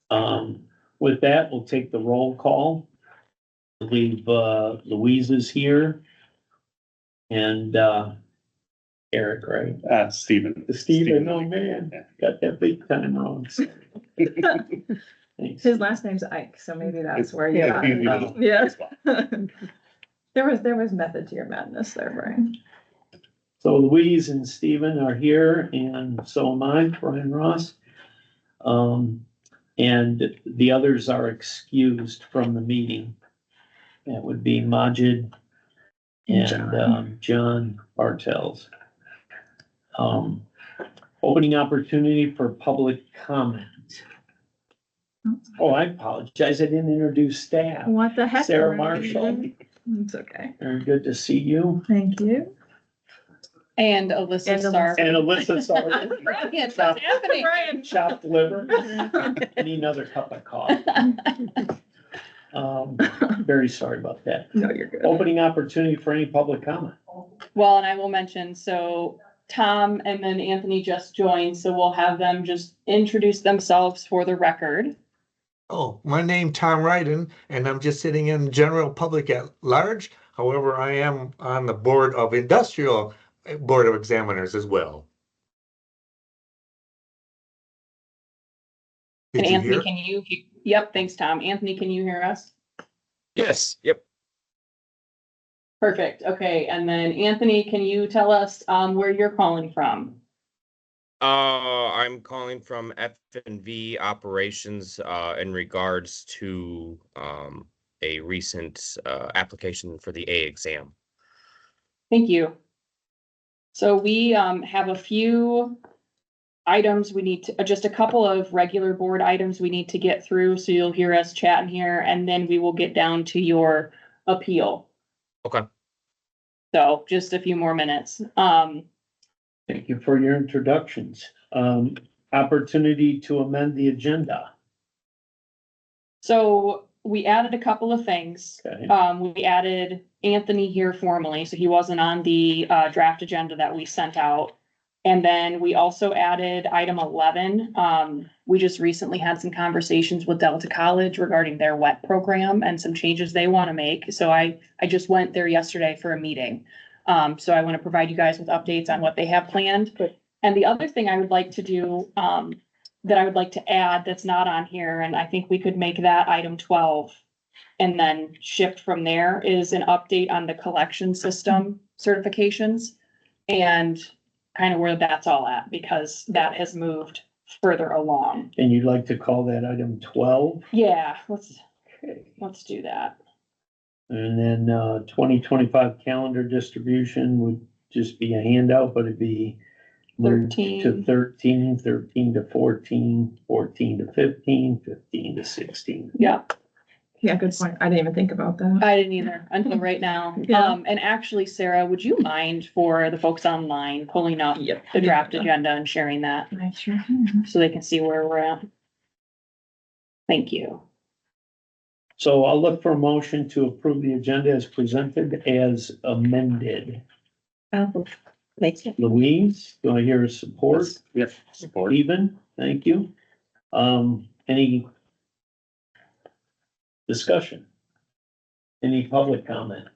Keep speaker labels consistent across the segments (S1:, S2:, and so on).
S1: With that, we'll take the roll call. I believe, Louise is here. And, Eric, right?
S2: Stephen.
S1: Stephen, oh man, got that big time wrong. Thanks.
S3: His last name's Ike, so maybe that's where you
S2: Yeah,
S3: got it. Yeah. There was method to your madness there, Brian.
S1: So Louise and Stephen are here, and so am I, Brian Ross. And the others are excused from the meeting. That would be Majid and John Bartels. Opening opportunity for public comment. Oh, I apologize. I didn't introduce staff.
S3: What the heck?
S1: Sarah
S3: Brian?
S1: Marshall.
S3: It's okay.
S1: Very good to see you.
S3: Thank you.
S4: And Alyssa Starr.
S1: And Alyssa Sarver.
S4: Brilliant, what's happening?
S3: Brian.
S1: Chopped liver. Need another cup of coffee. Very sorry about that.
S3: No, you're good.
S1: Opening opportunity for any public comment.
S4: Well, and I will mention, so Tom and then Anthony just joined, so we'll have them just introduce themselves for the record.
S5: Oh, my name Tom Ryden, and I'm just sitting in general public at large. However, I am on the board of industrial board of examiners as well.
S4: And
S5: Did you
S4: Anthony,
S5: hear?
S4: can you, yep, thanks, Tom. Anthony, can you hear us?
S6: Yes, yep.
S4: Perfect, okay, and then Anthony, can you tell us, where you're calling from?
S6: I'm calling from F&V operations, in regards to, a recent, application for the A exam.
S4: Thank you. So we have a few items we need to, just a couple of regular board items we need to get through, so you'll hear us chatting here, and then we will get down to your appeal.
S6: Okay.
S4: So just a few more minutes.
S1: Thank you for your introductions. Opportunity to amend the agenda.
S4: So we added a couple of things.
S1: Okay.
S4: We added Anthony here formally, so he wasn't on the draft agenda that we sent out. And then we also added item 11. We just recently had some conversations with Delta College regarding their WET program and some changes they want to make. So I just went there yesterday for a meeting. So I want to provide you guys with updates on what they have planned. And the other thing I would like to do, that I would like to add that's not on here, and I think we could make that item 12 and then shift from there, is an update on the collection system certifications and kind of where that's all at, because that has moved further along.
S1: And you'd like to call that item 12?
S4: Yeah,
S1: Okay.
S4: let's do that.
S1: And then, 2025 calendar distribution would just be a handout, but it'd be moved
S4: 13.
S1: to 13, 13 to 14, 14 to 15, 15 to 16.
S4: Yeah,
S3: Yeah, good point. I didn't even think about that.
S4: I didn't either until right now.
S3: Yeah.
S4: And actually, Sarah, would you mind for the folks online pulling up
S3: Yep.
S4: the draft agenda and sharing that
S3: I sure can.
S4: so they can see where we're at? Thank you.
S1: So I'll look for a motion to approve the agenda as presented as amended. Louise, do I hear a support?
S2: Yes, support.
S1: Stephen, thank you. Any discussion? Any public comment?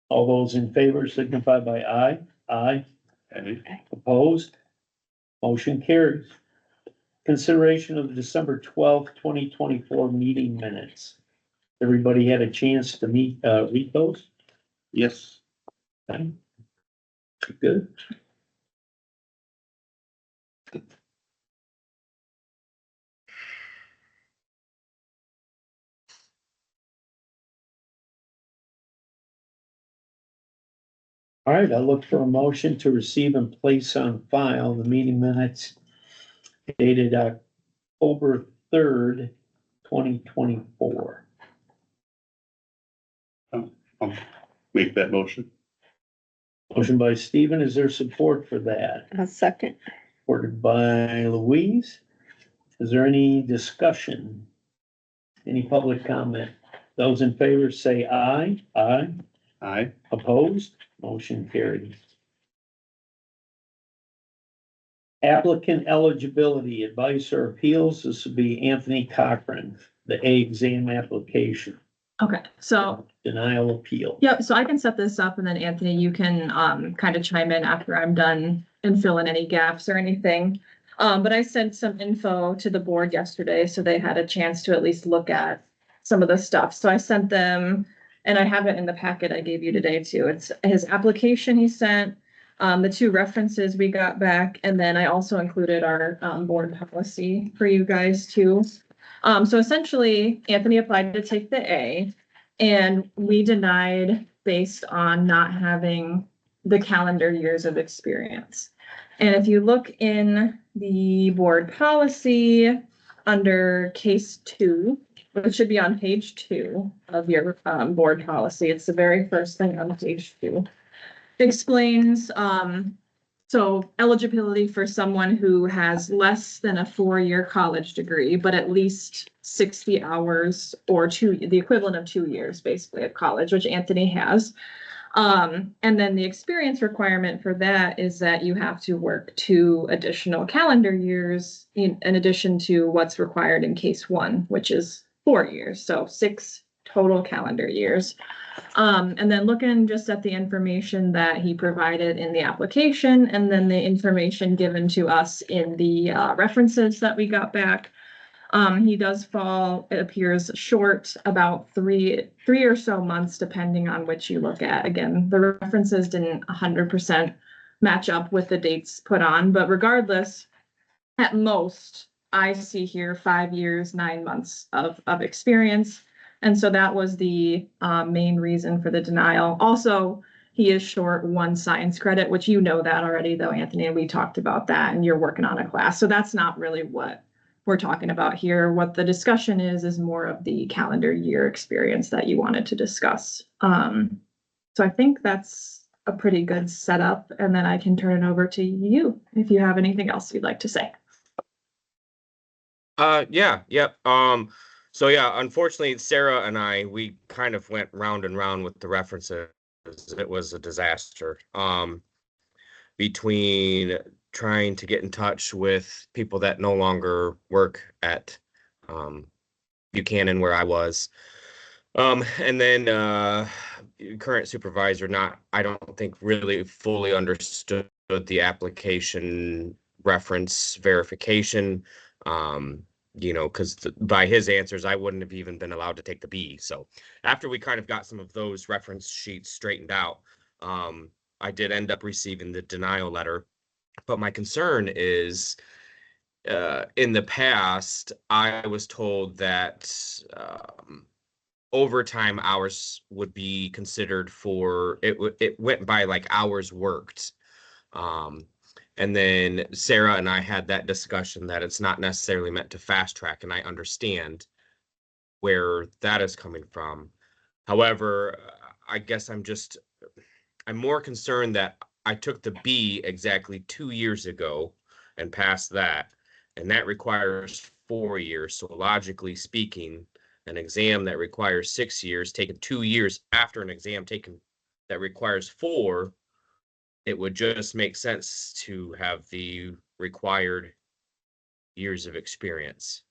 S1: All those in favor signify by aye. Aye. Opposed? Motion carries. Consideration of the December 12th, 2024 meeting minutes. Everybody had a chance to read those?
S2: Yes.
S1: Okay. Good. All right, I look for a motion to receive and place on file the meeting minutes dated October 3rd, 2024.
S2: I'll make that motion.
S1: Motion by Stephen, is there support for that?
S7: A second.
S1: Supported by Louise. Is there any discussion? Any public comment? Those in favor say aye. Aye.
S2: Aye.
S1: Opposed? Motion carried. Applicant eligibility, advice or appeals, this would be Anthony Cochran, the A exam application.
S3: Okay, so,
S1: Denial appeal.
S3: yep, so I can set this up and then Anthony, you can, kind of chime in after I'm done and fill in any gaps or anything. But I sent some info to the board yesterday, so they had a chance to at least look at some of the stuff. So I sent them, and I have it in the packet I gave you today too. It's his application he sent, the 2 references we got back, and then I also included our, board policy for you guys too. So essentially, Anthony applied to take the A, and we denied based on not having the calendar years of experience. And if you look in the board policy under case 2, which should be on page 2 of your board policy, it's the very first thing on page 2. It explains so eligibility for someone who has less than a 4-year college degree, but at least 60 hours or the equivalent of 2 years basically of college, which Anthony has. And then the experience requirement for that is that you have to work 2 additional calendar years in addition to what's required in case 1, which is 4 years. So 6 total calendar years. And then looking just at the information that he provided in the application and then the information given to us in the references that we got back. He does fall, it appears, short about three or so months, depending on which you look at. Again, the references didn't 100% match up with the dates put on, but regardless, at most, I see here 5 years, 9 months of experience. And so that was the main reason for the denial. Also, he is short 1 science credit, which you know that already, though, Anthony, and we talked about that, and you're working on a class. So that's not really what we're talking about here. What the discussion is more of the calendar year experience that you wanted to discuss. So I think that's a pretty good setup, and then I can turn it over to you if you have anything else you'd like to say.
S6: Yeah, yep. So yeah, unfortunately, Sarah and I, we kind of went round and round with the references. It was a disaster. Between trying to get in touch with people that no longer work at Buchanan where I was. And then current supervisor I don't think really fully understood the application reference verification. Because by his answers, I wouldn't have even been allowed to take the B. So after we kind of got some of those reference sheets straightened out, I did end up receiving the denial letter. But my concern is, in the past, I was told that overtime hours would be considered for it went by like hours worked. And then Sarah and I had that discussion that it's not necessarily meant to fast track, and I understand where that is coming from. However, I guess I'm more concerned that I took the B exactly 2 years ago and passed that, and that requires 4 years. So logically speaking, an exam that requires 6 years, taken 2 years after an exam taken that requires 4, it would just make sense to have the required years of experience.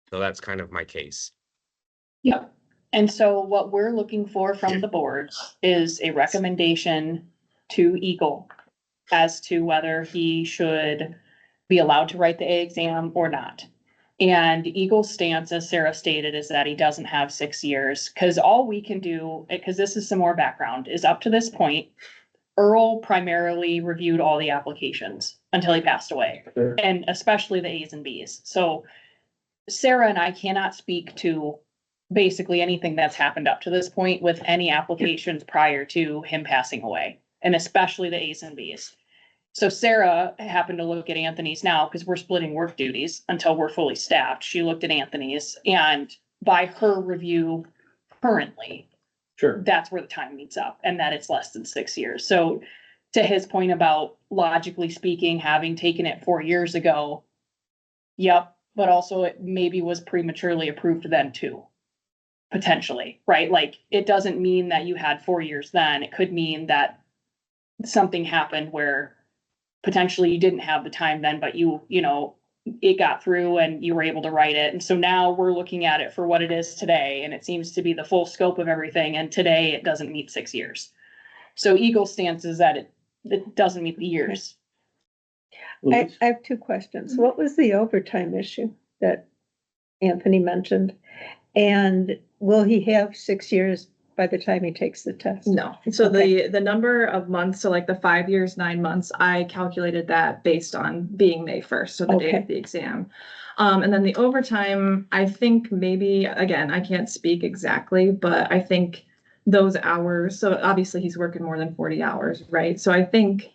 S6: So that's kind of my case.
S4: Yep. And so what we're looking for from the board is a recommendation to Eagle as to whether he should be allowed to write the A exam or not. And Eagle's stance, as Sarah stated, is that he doesn't have 6 years, because all we can do, because this is some more background, is up to this point, Earl primarily reviewed all the applications until he passed away, and especially the A's and B's. So Sarah and I cannot speak to basically anything that's happened up to this point with any applications prior to him passing away, and especially the A's and B's. So Sarah happened to look at Anthony's now because we're splitting work duties until we're fully staffed. She looked at Anthony's, and by her review currently,
S1: Sure.
S4: that's where the time meets up, and that it's less than 6 years. So to his point about logically speaking, having taken it 4 years ago, yep, but also it maybe was prematurely approved then too, potentially, right? Like, it doesn't mean that you had 4 years then. It could mean that something happened where potentially you didn't have the time then, but you know, it got through and you were able to write it. And so now we're looking at it for what it is today, and it seems to be the full scope of everything. And today it doesn't meet 6 years. So Eagle's stance is that it doesn't meet the years.
S1: Louise?
S7: I have two questions. What was the overtime issue that Anthony mentioned? And will he have 6 years by the time he takes the test?
S3: No, so
S7: Okay.
S3: the number of months, so like the 5 years, 9 months, I calculated that based on being May 1st, so the date
S7: Okay.
S3: of the exam. And then the overtime, I think maybe, again, I can't speak exactly, but I think those hours, so obviously he's working more than 40 hours, right? So I think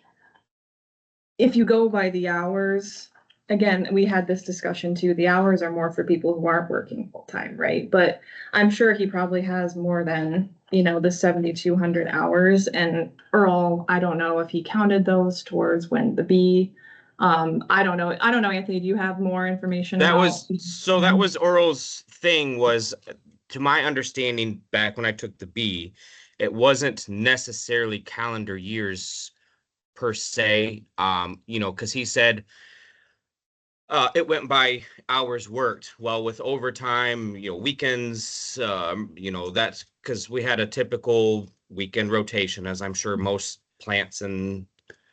S3: if you go by the hours, again, we had this discussion too, the hours are more for people who aren't working full time, right? But I'm sure he probably has more than, the 7,200 hours, and Earl, I don't know if he counted those towards when the B. I don't know, Anthony, do you have more information?
S6: That
S3: about-
S6: was Oral's thing was, to my understanding, back when I took the B, it wasn't necessarily calendar years per se, because he said it went by hours worked. Well, with overtime, weekends, that's because we had a typical weekend rotation, as I'm sure most plants in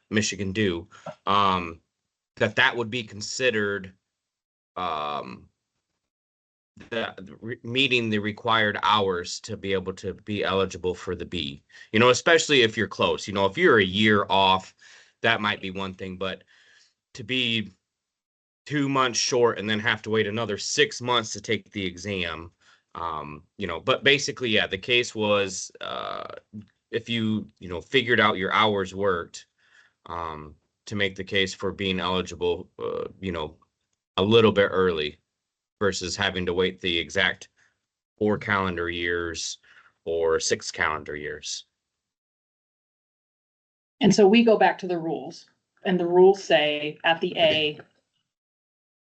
S6: Michigan do. That would be considered meeting the required hours to be able to be eligible for the B. Especially if you're close. If you're a year off, that might be one thing, but to be 2 months short and then have to wait another 6 months to take the exam, but basically, yeah, the case was if you figured out your hours worked, to make the case for being eligible, a little bit early versus having to wait the exact 4 calendar years or 6 calendar years.
S4: And so we go back to the rules, and the rules say at the A,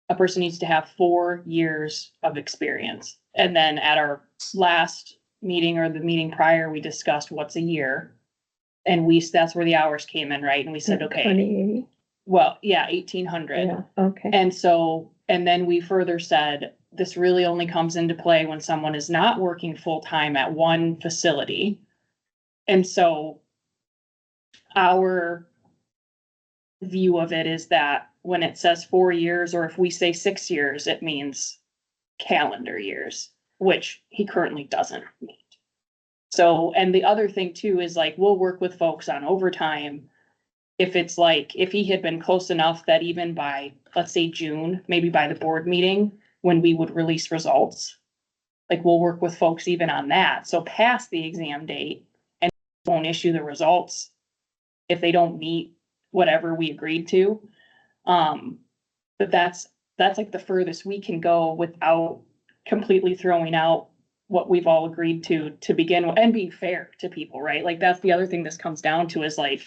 S4: a person needs to have 4 years of experience. And then at our last meeting or the meeting prior, we discussed what's a year. And that's where the hours came in, right? And we said, okay,
S7: 2080,
S4: well, yeah, 1,800.
S7: yeah, okay.
S4: And then we further said, this really only comes into play when someone is not working full-time at one facility. And so our view of it is that when it says 4 years, or if we say 6 years, it means calendar years, which he currently doesn't meet. So, and the other thing too is like, we'll work with folks on overtime. If it's like, if he had been close enough that even by, let's say June, maybe by the board meeting, when we would release results, like we'll work with folks even on that. So past the exam date, and won't issue the results if they don't meet whatever we agreed to. But that's like the furthest we can go without completely throwing out what we've all agreed to begin with, and being fair to people, right? Like that's the other thing this comes down to is like,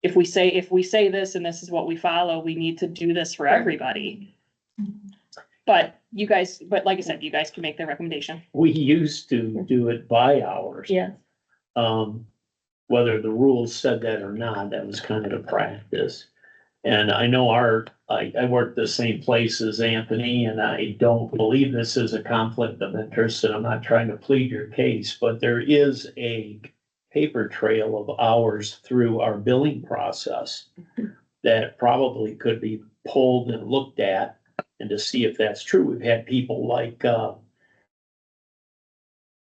S4: if we say this and this is what we follow, we need to do this for everybody. But like I said, you guys can make the recommendation.
S1: We used to do it by hours.
S7: Yeah.
S1: Whether the rules said that or not, that was kind of the practice. And I know I work the same place as Anthony, and I don't believe this is a conflict of interest, and I'm not trying to plead your case, but there is a paper trail of hours through our billing process that probably could be pulled and looked at and to see if that's true. We've had people like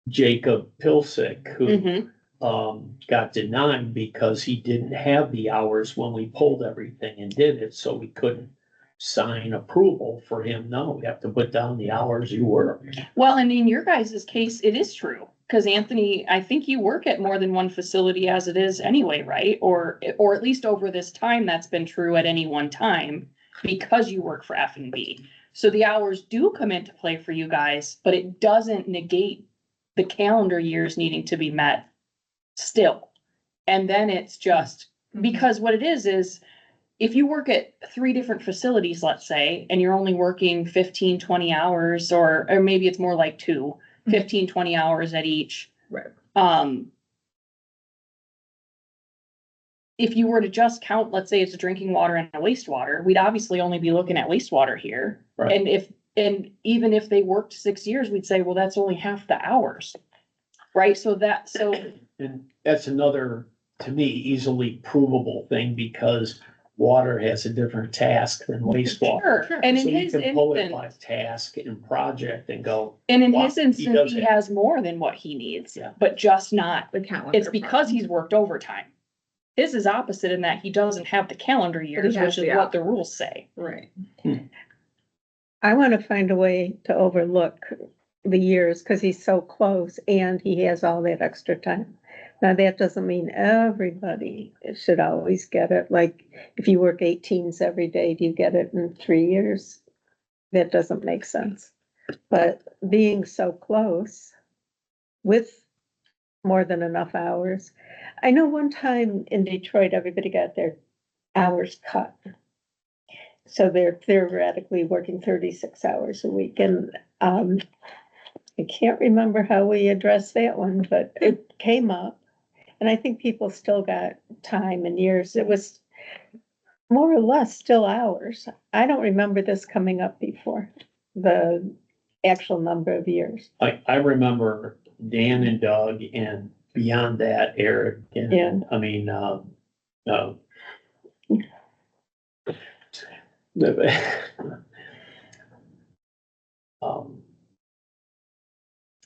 S1: Jacob Pilsick, who
S4: Mm-hmm.
S1: got denied because he didn't have the hours when we pulled everything and did it, so we couldn't sign approval for him. No, we have to put down the hours you worked.
S4: Well, and in your guys' case, it is true. Because Anthony, I think you work at more than one facility as it is anyway, right? Or at least over this time, that's been true at any one time because you work for F&B. So the hours do come into play for you guys, but it doesn't negate the calendar years needing to be met still. And then it's just, because what it is if you work at 3 different facilities, let's say, and you're only working 15, 20 hours, or maybe it's more like 2, 15, 20 hours at each.
S3: Right.
S4: if you were to just count, let's say it's a drinking water and a wastewater, we'd obviously only be looking at wastewater here.
S1: Right.
S4: And even if they worked 6 years, we'd say, well, that's only half the hours. Right, so
S1: And that's another, to me, easily provable thing because water has a different task than wastewater.
S4: Sure, and in
S1: So you
S4: his
S1: can pull it by
S4: instance,
S1: task and project and go,
S4: and in
S1: wow,
S4: his
S1: he
S4: instance,
S1: does
S4: he
S1: have-
S4: has more than what he needs,
S1: Yeah.
S4: but just not,
S3: The calendar.
S4: it's because he's worked overtime. His is opposite in that he doesn't have the calendar years,
S3: has
S4: which is
S3: the
S4: what the rules say.
S3: Right.
S7: I want to find a way to overlook the years because he's so close and he has all that extra time. Now, that doesn't mean everybody should always get it. Like, if you work 18s every day, do you get it in 3 years? That doesn't make sense. But being so close with more than enough hours. I know one time in Detroit, everybody got their hours cut. So they're theoretically working 36 hours a week. And I can't remember how we addressed that one, but it came up. And I think people still got time and years. It was more or less still hours. I don't remember this coming up before, the actual number of years.
S1: I remember Dan and Doug and beyond that, Eric and,
S7: Yeah.
S1: I mean,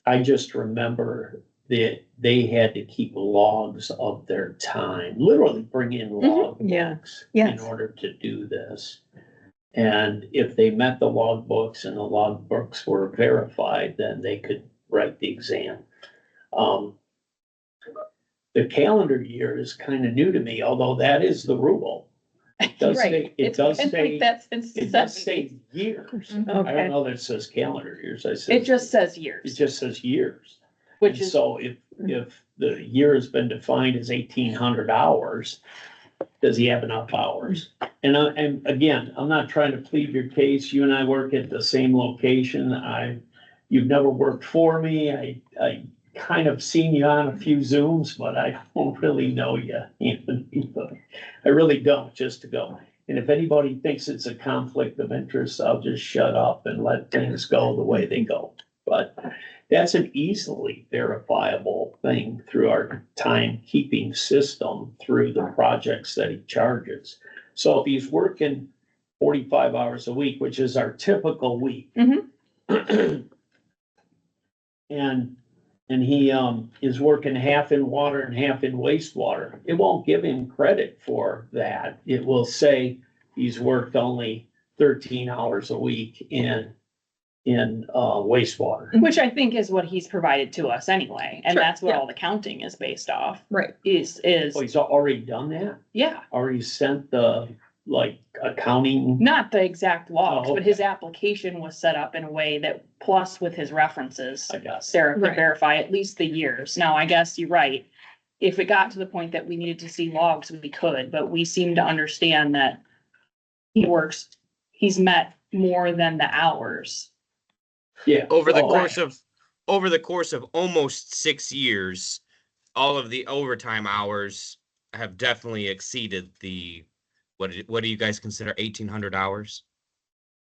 S1: I just remember that they had to keep logs of their time, literally bring in log
S7: Yeah.
S1: books
S7: Yes.
S1: in order to do this. And if they met the log books and the log books were verified, then they could write the exam. The calendar year is kind of new to me, although that is the rule. It does
S4: Right.
S1: say, it
S4: It's
S1: does
S4: been like
S1: say,
S4: that since the
S1: it does
S4: 70s.
S1: say years. I
S7: Okay.
S1: don't know that it says calendar years.
S4: It just says
S1: It
S4: years,
S1: just says years.
S4: which
S1: And
S4: is,
S1: so if the year has been defined as 1,800 hours, does he have enough hours? And again, I'm not trying to plead your case. You and I work at the same location. You've never worked for me. I kind of seen you on a few Zooms, but I don't really know you. I really don't, just to go. And if anybody thinks it's a conflict of interest, I'll just shut up and let things go the way they go. But that's an easily verifiable thing through our timekeeping system, through the projects that he charges. So if he's working 45 hours a week, which is our typical week. And he is working half in water and half in wastewater, it won't give him credit for that. It will say he's worked only 13 hours a week in wastewater.
S4: which I think is what he's provided to us anyway, and
S3: Sure,
S4: that's what
S3: yeah.
S4: all the counting is based off,
S3: Right.
S4: is,
S1: Oh, he's already done that?
S4: yeah.
S1: Already sent the, like, accounting?
S4: Not the exact logs,
S1: Oh,
S4: but his
S1: okay.
S4: application was set up in a way that, plus with his references,
S1: I guess.
S4: Sarah could
S3: Right.
S4: verify at least the years. Now, I guess you're right. If it got to the point that we needed to see logs, we could, but we seem to understand that he's met more than the hours.
S1: Yeah.
S6: Over the
S1: well,
S6: course of almost 6 years, all of the overtime hours have definitely exceeded the, what do you guys consider 1,800 hours?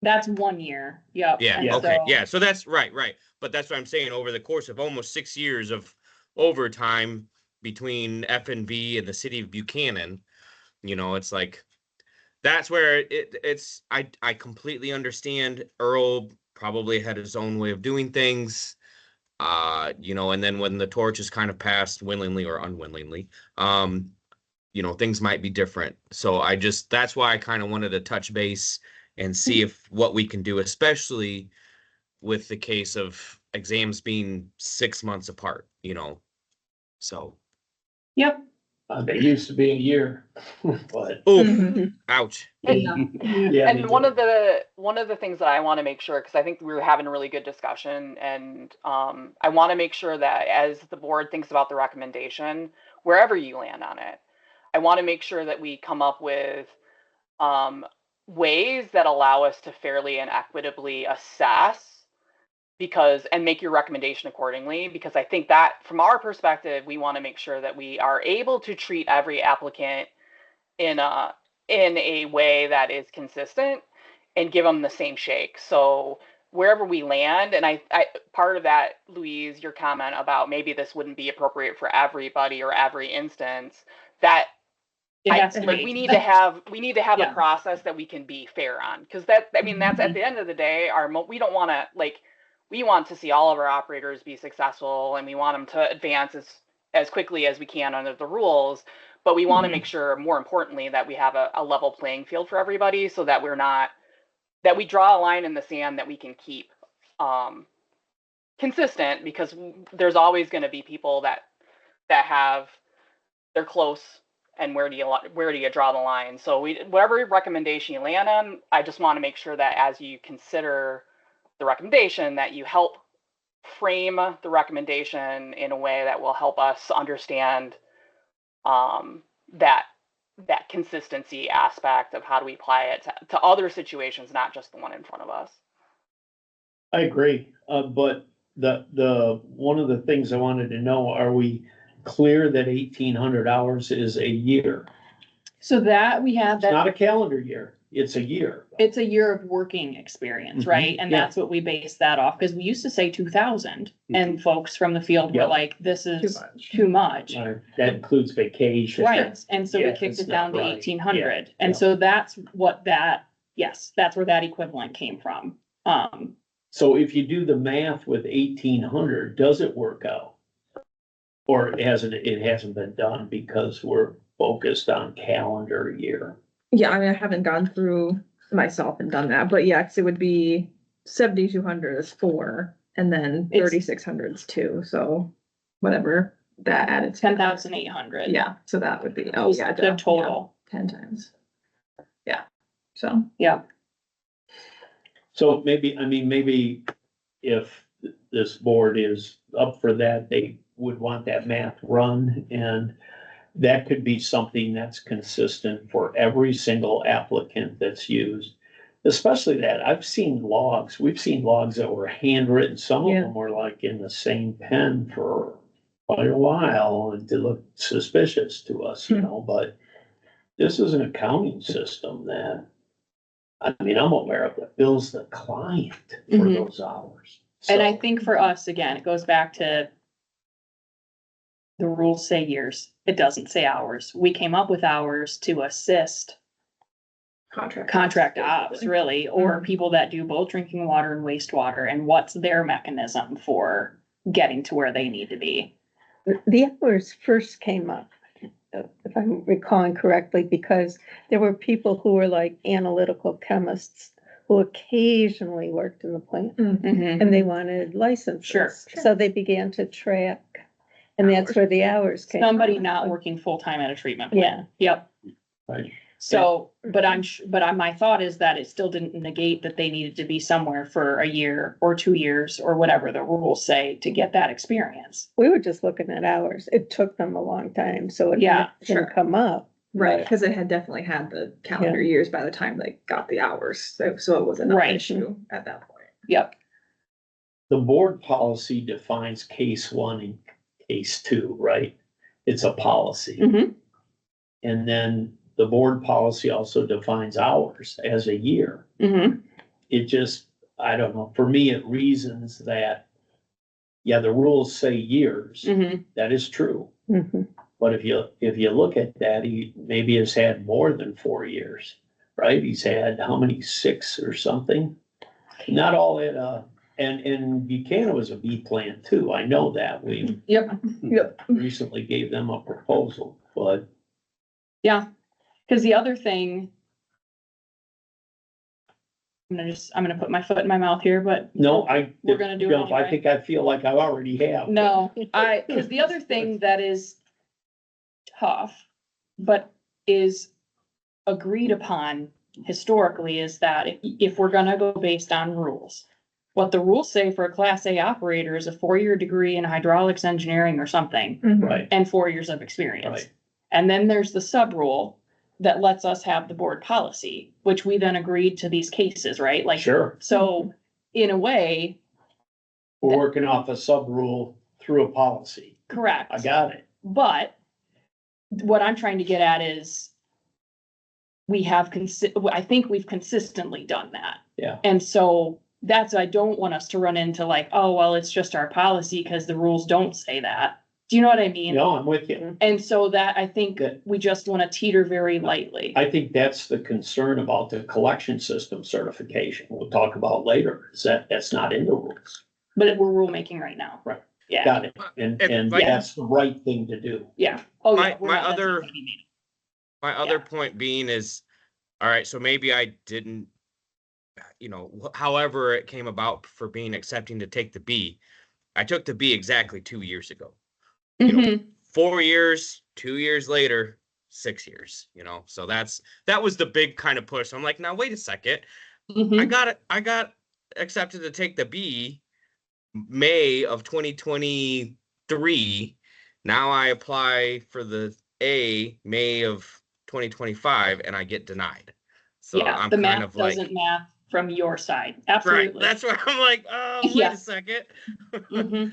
S4: That's 1 year, yep.
S6: Yeah,
S4: and
S6: okay,
S4: so-
S6: yeah, so that's right. But that's what I'm saying, over the course of almost 6 years of overtime between FNV and the city of Buchanan, it's like, that's where I completely understand Earl probably had his own way of doing things. And then when the torch is kind of passed, willingly or unwillingly, things might be different. So that's why I kind of wanted to touch base and see if what we can do, especially with the case of exams being 6 months apart, so.
S4: Yep,
S1: They used to be a year, but.
S6: Oh,
S7: Mhm.
S6: ouch.
S1: Yeah,
S8: And
S1: they
S8: one
S1: do.
S8: of the things that I want to make sure, because I think we were having a really good discussion, and I want to make sure that as the board thinks about the recommendation, wherever you land on it, I want to make sure that we come up with ways that allow us to fairly and equitably assess and make your recommendation accordingly, because I think that from our perspective, we want to make sure that we are able to treat every applicant in a way that is consistent and give them the same shake. So wherever we land, and I part of that, Louise, your comment about maybe this wouldn't be appropriate for everybody or every instance, that
S4: It has to
S8: like
S4: be.
S8: we need to have
S4: Yeah.
S8: a process that we can be fair on, because that, I mean, that's at the end of the day, we don't want to, like, we want to see all of our operators be successful, and we want them to advance as quickly as we can under the rules, but we want to make sure, more importantly, that we have a level playing field for everybody, so that we draw a line in the sand that we can keep consistent, because there's always going to be people that they're close, and where do you draw the line? So whatever recommendation you land on, I just want to make sure that as you consider the recommendation, that you help frame the recommendation in a way that will help us understand that consistency aspect of how do we apply it to other situations, not just the one in front of us.
S1: I agree, but the one of the things I wanted to know, are we clear that 1,800 hours is a year?
S4: So that we have
S1: It's
S4: that,
S1: not a calendar year, it's a year.
S4: it's a year of working experience,
S1: Mhm,
S4: right? And
S1: yeah.
S4: that's what we base that off, because we used to say 2,000, and folks from the field were
S1: Yep.
S4: like, this is
S3: much.
S4: too much.
S1: That includes vacation.
S4: Right, and so we
S1: Yeah,
S4: kicked
S1: it's
S4: it down
S1: not
S4: to
S1: right.
S4: 1,800,
S1: Yeah,
S4: and
S1: yeah.
S4: so that's what that's where that equivalent came from.
S1: So if you do the math with 1,800, does it work out? Or it hasn't been done because we're focused on calendar year?
S3: Yeah, I mean, I haven't gone through myself and done that, but yeah, 'cause it would be 7,200 is 4, and then
S4: It's-
S3: 3,600 is 2, so whatever that added to.
S4: 10,800.
S3: Yeah, so that would be,
S4: Was
S3: yeah.
S4: the total.
S3: 10 times. Yeah, so.
S4: Yeah,
S1: So maybe if this board is up for that, they would want that math run, and that could be something that's consistent for every single applicant that's used. Especially that, we've seen logs that were handwritten, some of
S7: Yeah.
S1: them were like in the same pen for quite a while, and to look suspicious to us, but this is an accounting system that, I mean, I'm aware of, that bills the client for
S4: Mhm.
S1: those hours.
S4: and I
S1: So,
S4: think for us, again, it goes back to the rules say years, it doesn't say hours. We came up with hours to assist contract ops, really, or people that do both drinking water and wastewater, and what's their mechanism for getting to where they need to be.
S7: The hours first came up, if I'm recalling correctly, because there were people who were like analytical chemists who occasionally worked in the plant,
S4: Mhm.
S7: and they wanted licenses.
S4: Sure.
S7: So they began to track, and that's where the hours came.
S4: Somebody
S7: from.
S4: not working full-time at a treatment plant. Yep.
S1: right.
S4: So, but my thought is that it still didn't negate that they needed to be somewhere for a year or 2 years or whatever the rules say to get that experience.
S7: We were just looking at hours. It took them a long time, so it
S4: Yeah,
S7: didn't
S3: sure.
S7: come up.
S3: Right,
S7: but-
S3: because it had definitely had the calendar years by the time they got the hours, so it wasn't an
S4: Right.
S3: issue at that point.
S4: Yep.
S1: The board policy defines case 1 and case 2, right? It's a policy.
S4: Mhm.
S1: And then the board policy also defines hours as a year.
S4: Mhm.
S1: It just, I don't know, for me, it reasons that, yeah, the rules say years,
S4: Mhm.
S1: that is true.
S7: Mhm.
S1: But if you look at that, he maybe has had more than 4 years, right? He's had how many, 6 or something? Not all at, and Buchanan was a B plan too, I know that, we
S4: Yep. Yep.
S1: recently gave them a proposal, but
S4: Yeah. Cause the other thing. I'm gonna put my foot in my mouth here, but.
S1: no,
S4: We're gonna do it
S1: I
S4: anyway.
S1: think I feel like I already have.
S4: No, cause the other thing that is tough, but is agreed upon historically is that if we're gonna go based on rules, what the rules say for a Class A operator is a 4-year degree in hydraulics engineering or something,
S1: Right,
S4: and 4 years of experience.
S1: right,
S4: And then there's the sub rule that lets us have the board policy, which we then agreed to these cases, right? Like,
S1: sure.
S4: so in a way,
S1: We're working off a sub rule through a policy.
S4: correct.
S1: I got it.
S4: But what I'm trying to get at is we have I think we've consistently done that.
S1: Yeah.
S4: And so I don't want us to run into like, oh, well, it's just our policy because the rules don't say that. Do you know what I mean?
S1: No, I'm with you.
S4: And so that, I think
S1: Good.
S4: we just want to teeter very lightly.
S1: I think that's the concern about the collection system certification. We'll talk about later, is that that's not in the rules.
S4: But we're rulemaking right now.
S1: Right.
S4: Yeah,
S1: Got it. And
S6: If I-
S1: that's the right thing to do.
S4: yeah. Oh,
S6: My-
S4: yeah. we're
S6: my
S4: not- that's not
S6: other-
S4: gonna be made.
S6: My other point being is, all right, so maybe I didn't, however it came about for being accepting to take the B. I took the B exactly 2 years ago. You know,
S4: Mhm.
S6: 4 years, 2 years later, 6 years, so that was the big kind of push. I'm like, now wait a second.
S4: Mhm.
S6: I got accepted to take the B May of 2023. Now I apply for the A May of 2025 and I get denied. So
S4: Yeah,
S6: I'm
S4: the
S6: kind
S4: math
S6: of like,
S4: doesn't math from your side.
S6: right,
S4: Absolutely.
S6: that's why I'm like, wait
S4: Yeah.
S6: a second.
S4: Mhm.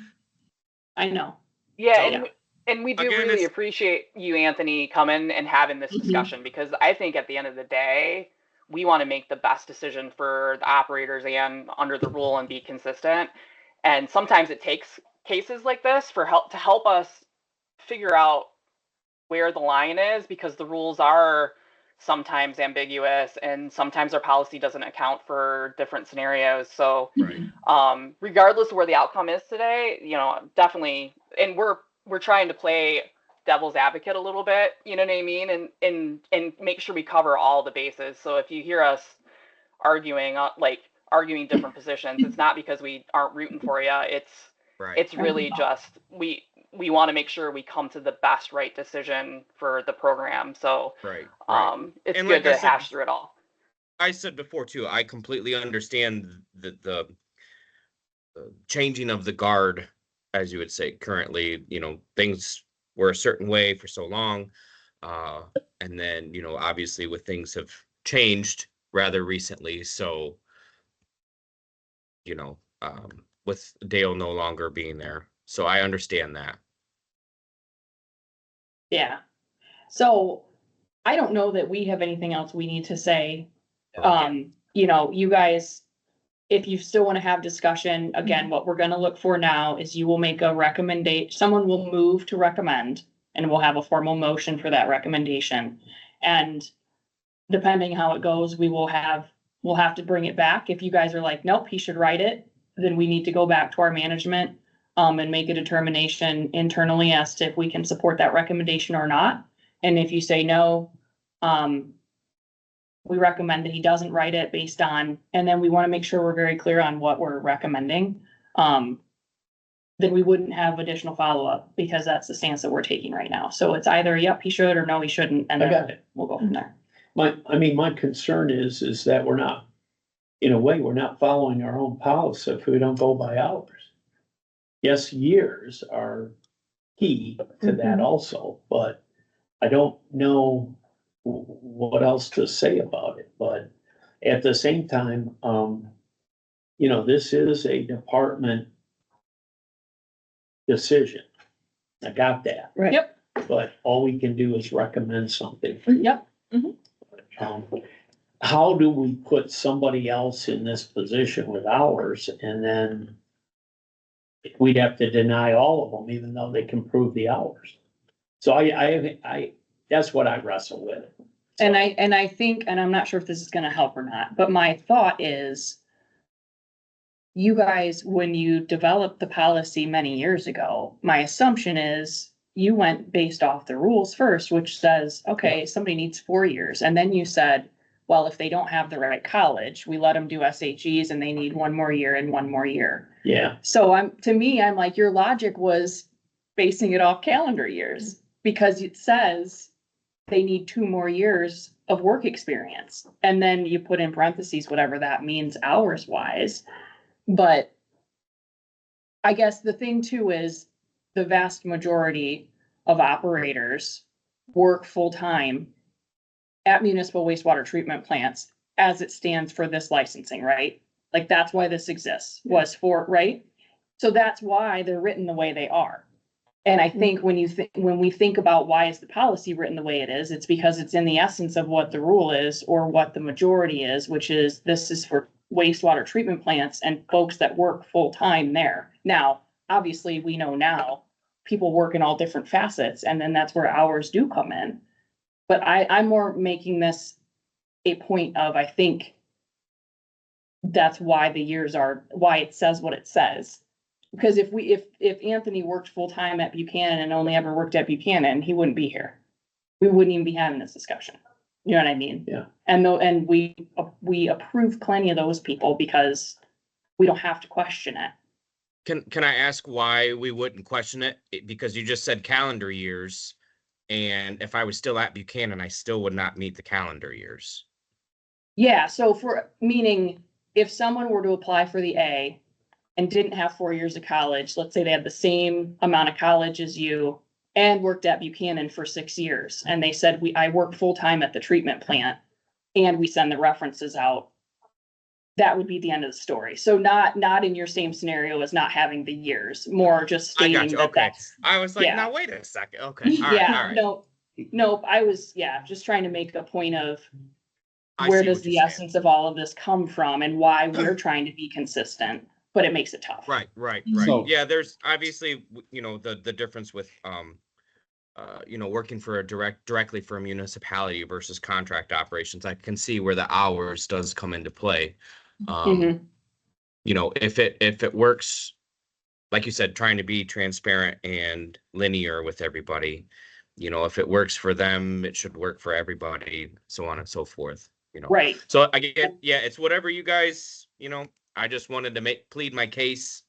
S4: I know.
S8: Yeah,
S6: So-
S8: and we do
S6: Again,
S8: really
S6: it's-
S8: appreciate you, Anthony, coming and having this
S4: Mhm.
S8: discussion, because I think at the end of the day, we want to make the best decision for the operators and under the rule and be consistent. And sometimes it takes cases like this to help us figure out where the line is, because the rules are sometimes ambiguous and sometimes our policy doesn't account for different scenarios. So
S6: Right.
S8: regardless of where the outcome is today, definitely, and we're trying to play devil's advocate a little bit, you know what I mean? And make sure we cover all the bases. So if you hear us arguing different positions, it's not because we aren't rooting for you.
S6: Right.
S8: It's really just, we want to make sure we come to the best right decision for the program. So
S6: Right.
S8: it's
S6: And
S8: good
S6: like I
S8: to
S6: said-
S8: hash through it all.
S6: I said before too, I completely understand the changing of the guard, as you would say currently. Things were a certain way for so long, and then obviously with things have changed rather recently. So with Dale no longer being there, so I understand that.
S4: Yeah. So I don't know that we have anything else we need to say. You guys, if you still want to have discussion, again, what we're gonna look for now is you will make a recommendation, someone will move to recommend, and we'll have a formal motion for that recommendation. And depending how it goes, we'll have to bring it back. If you guys are like, nope, he should write it, then we need to go back to our management and make a determination internally as to if we can support that recommendation or not. And if you say no, we recommend that he doesn't write it based on, and then we want to make sure we're very clear on what we're recommending. Then we wouldn't have additional follow-up, because that's the stance that we're taking right now. So it's either, yep, he should, or no, he shouldn't, and
S1: I got
S4: then
S1: it.
S4: we'll go from there.
S1: My concern is that we're not, in a way, we're not following our own policy if we don't go by hours. Yes, years are key to that also, but I don't know what else to say about it. But at the same time, this is a department decision. I got that.
S7: Right.
S4: Yep.
S1: But all we can do is recommend something.
S4: Yep.
S1: How do we put somebody else in this position with hours, and then we'd have to deny all of them, even though they can prove the hours? So I that's what I wrestle with.
S4: And I think, and I'm not sure if this is gonna help or not, but my thought is, you guys, when you developed the policy many years ago, my assumption is you went based off the rules first, which says, okay, somebody needs 4 years. And then you said, well, if they don't have the right college, we let them do SHEs and they need 1 more year and 1 more year.
S1: Yeah,
S4: So I'm like, your logic was basing it off calendar years, because it says they need 2 more years of work experience. And then you put in parentheses, whatever that means hours wise. But I guess the thing too is the vast majority of operators work full-time at municipal wastewater treatment plants as it stands for this licensing, right? Like, that's why this exists, was for, right? So that's why they're written the way they are. And I think when we think about why is the policy written the way it is, it's because it's in the essence of what the rule is or what the majority is, which is this is for wastewater treatment plants and folks that work full-time there. Now, obviously, we know now people work in all different facets, and then that's where hours do come in. But I'm more making this a point of, I think that's why why it says what it says. Because if Anthony worked full-time at Buchanan and only ever worked at Buchanan, he wouldn't be here. We wouldn't even be having this discussion. You know what I mean?
S1: Yeah.
S4: And we approve plenty of those people because we don't have to question it.
S6: Can I ask why we wouldn't question it? Because you just said calendar years, and if I was still at Buchanan, I still would not meet the calendar years.
S4: Yeah, so meaning if someone were to apply for the A and didn't have 4 years of college, let's say they had the same amount of college as you and worked at Buchanan for 6 years, and they said, I work full-time at the treatment plant, and we send the references out, that would be the end of the story. So not in your same scenario as not having the years, more just
S6: I got
S4: stating
S6: you.
S4: that
S6: Okay.
S4: that's.
S6: I was like,
S4: Yeah.
S6: now wait a second. Okay. All right. All right.
S4: No, I was, just trying to make a point of
S6: I
S4: where
S6: see
S4: does
S6: what
S4: the
S6: you're saying.
S4: essence of all of this come from and why we're trying to be consistent, but it makes it tough.
S6: Right.
S2: So-
S6: Yeah, there's obviously, the difference with, working for directly for a municipality versus contract operations. I can see where the hours does come into play.
S4: Mhm.
S6: If it works, like you said, trying to be transparent and linear with everybody, if it works for them, it should work for everybody, so on and so forth,
S4: Right.
S6: So yeah, it's whatever you guys, I just wanted to plead my case.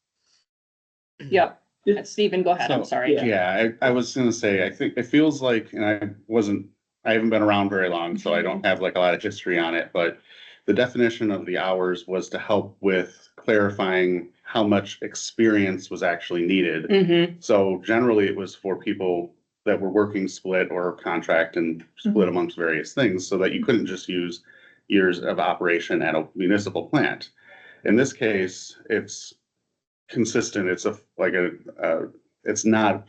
S4: Yep. Stephen, go ahead. I'm
S2: So,
S4: sorry.
S2: Yeah, I was gonna say, I think it feels like, and I haven't been around very long, so I don't have like a lot of history on it, but the definition of the hours was to help with clarifying how much experience was actually needed.
S4: Mm-hmm.
S2: So generally it was for people that were working split or contract and split amongst various things, so that you couldn't just use years of operation at a municipal plant. In this case, it's consistent. It's it's not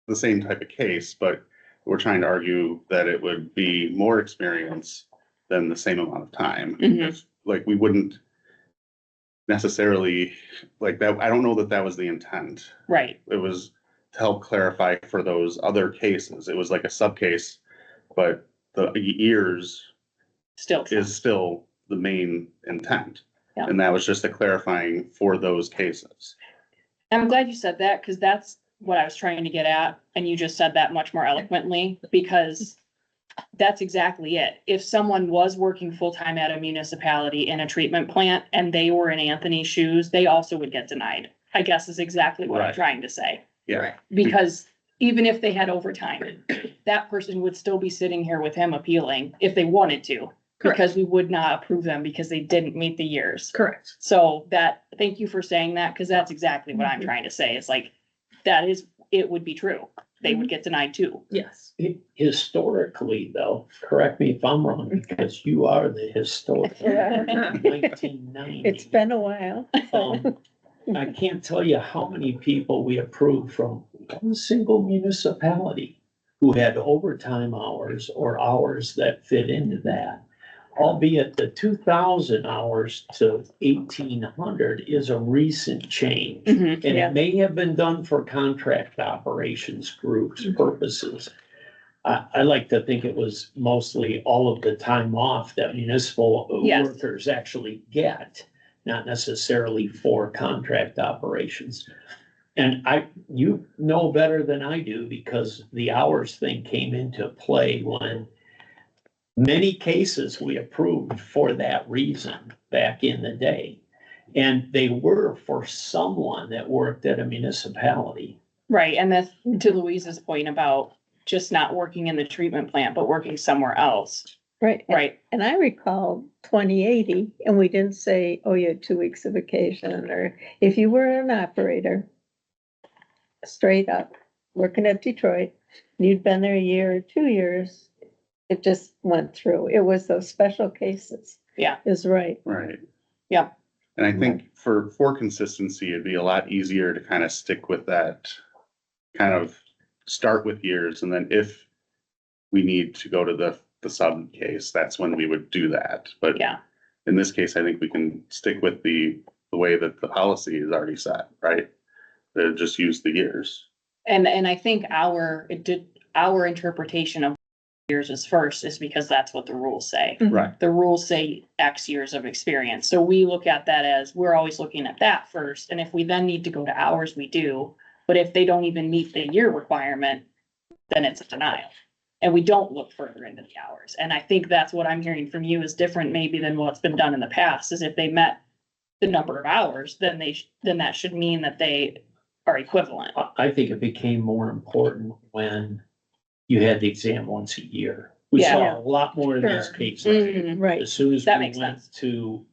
S2: the same type of case, but we're trying to argue that it would be more experience than the same amount of time.
S4: Mhm.
S2: Like, we wouldn't necessarily like that. I don't know that that was the intent.
S4: Right.
S2: It was to help clarify for those other cases. It was like a sub case, but the years
S4: Still.
S2: is still the main intent.
S4: Yeah.
S2: And that was just a clarifying for those cases.
S4: I'm glad you said that because that's what I was trying to get at. And you just said that much more eloquently because that's exactly it. If someone was working full-time at a municipality in a treatment plant and they were in Anthony's shoes, they also would get denied, I guess is exactly what I'm
S2: Right.
S4: trying to say.
S2: Yeah.
S4: Because even if they had overtime, that person would still be sitting here with him appealing if they wanted to.
S3: Correct.
S4: Because we would not approve them because they didn't meet the years.
S3: Correct.
S4: So thank you for saying that, because that's exactly what I'm trying to say. It's like, it would be true. They would get denied too.
S3: Yes.
S1: Historically, though, correct me if I'm wrong, because you are the historian. 1990.
S7: It's been a while.
S1: I can't tell you how many people we approved from one single municipality who had overtime hours or hours that fit into that. Albeit the 2,000 hours to 1,800 is a recent change.
S4: Mhm.
S1: And
S7: Yeah.
S1: it may have been done for contract operations groups purposes. I like to think it was mostly all of the time off that municipal
S4: Yes.
S1: workers actually get, not necessarily for contract operations. And you know better than I do, because the hours thing came into play when many cases we approved for that reason back in the day. And they were for someone that worked at a municipality.
S4: Right, and that's to Louise's point about just not working in the treatment plant, but working somewhere else.
S7: Right.
S4: Right.
S7: And I recall 2080, and we didn't say, oh, you had 2 weeks of vacation, or if you were an operator, straight up, working at Detroit, you'd been there a year or 2 years, it just went through. It was those special cases.
S4: Yeah.
S7: Is right.
S2: Right.
S4: Yeah.
S2: And I think for consistency, it'd be a lot easier to kind of stick with that kind of start with years, and then if we need to go to the sub case, that's when we would do that. But
S4: Yeah,
S2: in this case, I think we can stick with the way that the policy is already set, right? Just use the years.
S4: and I think our interpretation of years is first is because that's what the rules say.
S2: Right.
S4: The rules say X years of experience. So we look at that as, we're always looking at that first. And if we then need to go to hours, we do. But if they don't even meet the year requirement, then it's a denial. And we don't look further into the hours. And I think that's what I'm hearing from you is different maybe than what's been done in the past, is if they met the number of hours, then then that should mean that they are equivalent.
S1: I think it became more important when you had the exam once a year. We
S4: Yeah.
S1: saw a lot more of these
S7: Sure.
S1: cases
S4: Mhm.
S7: Right.
S1: as soon as
S4: That
S1: we
S4: makes
S1: went
S4: sense.
S1: to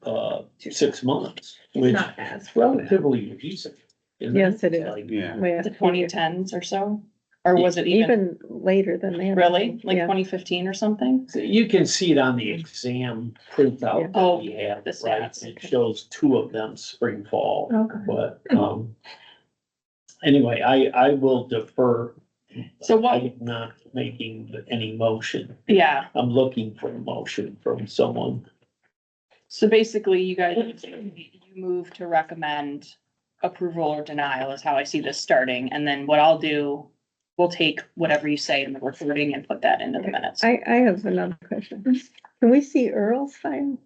S1: 6 months,
S3: It's
S1: which
S3: not as
S1: relatively recent. isn't
S7: Yes, it is.
S1: Like,
S2: Yeah.
S7: Yeah,
S4: The 2010s or so? Or was it even
S7: later than that. I
S4: really
S7: think.
S4: like
S7: Yeah.
S4: 2015 or something?
S1: so you can see it on the exam printout
S4: Oh,
S1: that we have,
S4: the
S1: right?
S4: stats,
S1: It
S4: okay.
S1: shows 2 of them spring, fall,
S3: Okay.
S1: but, anyway, I will defer.
S4: So what-
S1: I'm not making any motion.
S4: Yeah,
S1: I'm looking for a motion from someone.
S4: so basically you guys, you move to recommend approval or denial is how I see this starting. And then what I'll do, we'll take whatever you say in the recording and put that into the minutes.
S7: I have another question. Can we see Earl's file?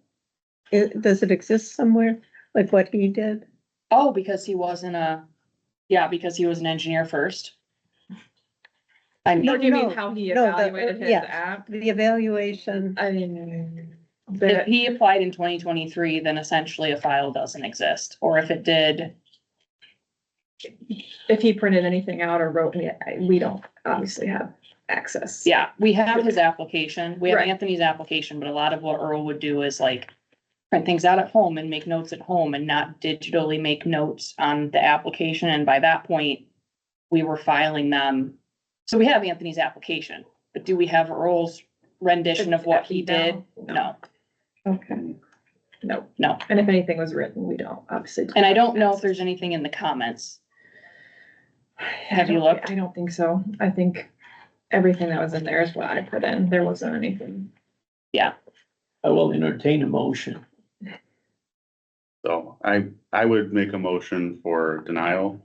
S7: Does it exist somewhere, like what he did?
S4: Oh, because he wasn't because he was an engineer first. I
S3: Or
S4: mean,
S3: do you mean
S7: No,
S3: how he
S7: no,
S3: evaluated his
S7: yeah.
S3: app?
S7: The evaluation,
S3: I mean,
S4: if he applied in 2023, then essentially a file doesn't exist. Or if it did,
S3: if he printed anything out or wrote me, we don't obviously have access.
S4: yeah, we have his application. We have
S3: Right.
S4: Anthony's application, but a lot of what Earl would do is like print things out at home and make notes at home and not digitally make notes on the application. And by that point, we were filing them. So we have Anthony's application, but do we have Earl's rendition of what he did? No,
S7: okay.
S3: No,
S4: no.
S3: and if anything was written, we don't, obviously.
S4: And I don't know if there's anything in the comments. Have you looked?
S3: I don't think so. I think everything that was in there is what I put in. There wasn't anything.
S1: I will entertain a motion.
S2: So I would make a motion for denial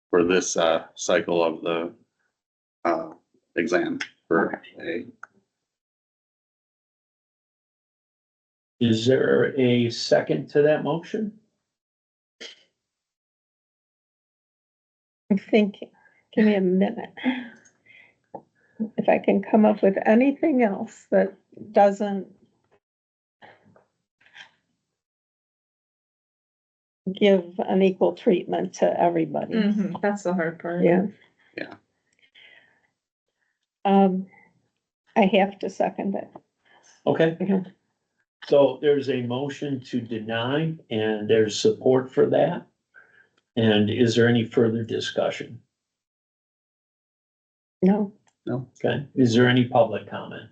S2: for this cycle of the exam for A.
S1: Is there a second to that motion?
S7: I'm thinking, give me a minute. If I can come up with anything else that doesn't give unequal treatment to everybody.
S3: That's the hard part.
S7: Yeah.
S2: Yeah.
S7: I have to second it.
S1: Okay,
S7: Yeah.
S1: so there's a motion to deny and there's support for that. And is there any further discussion?
S7: No,
S1: Okay, is there any public comment?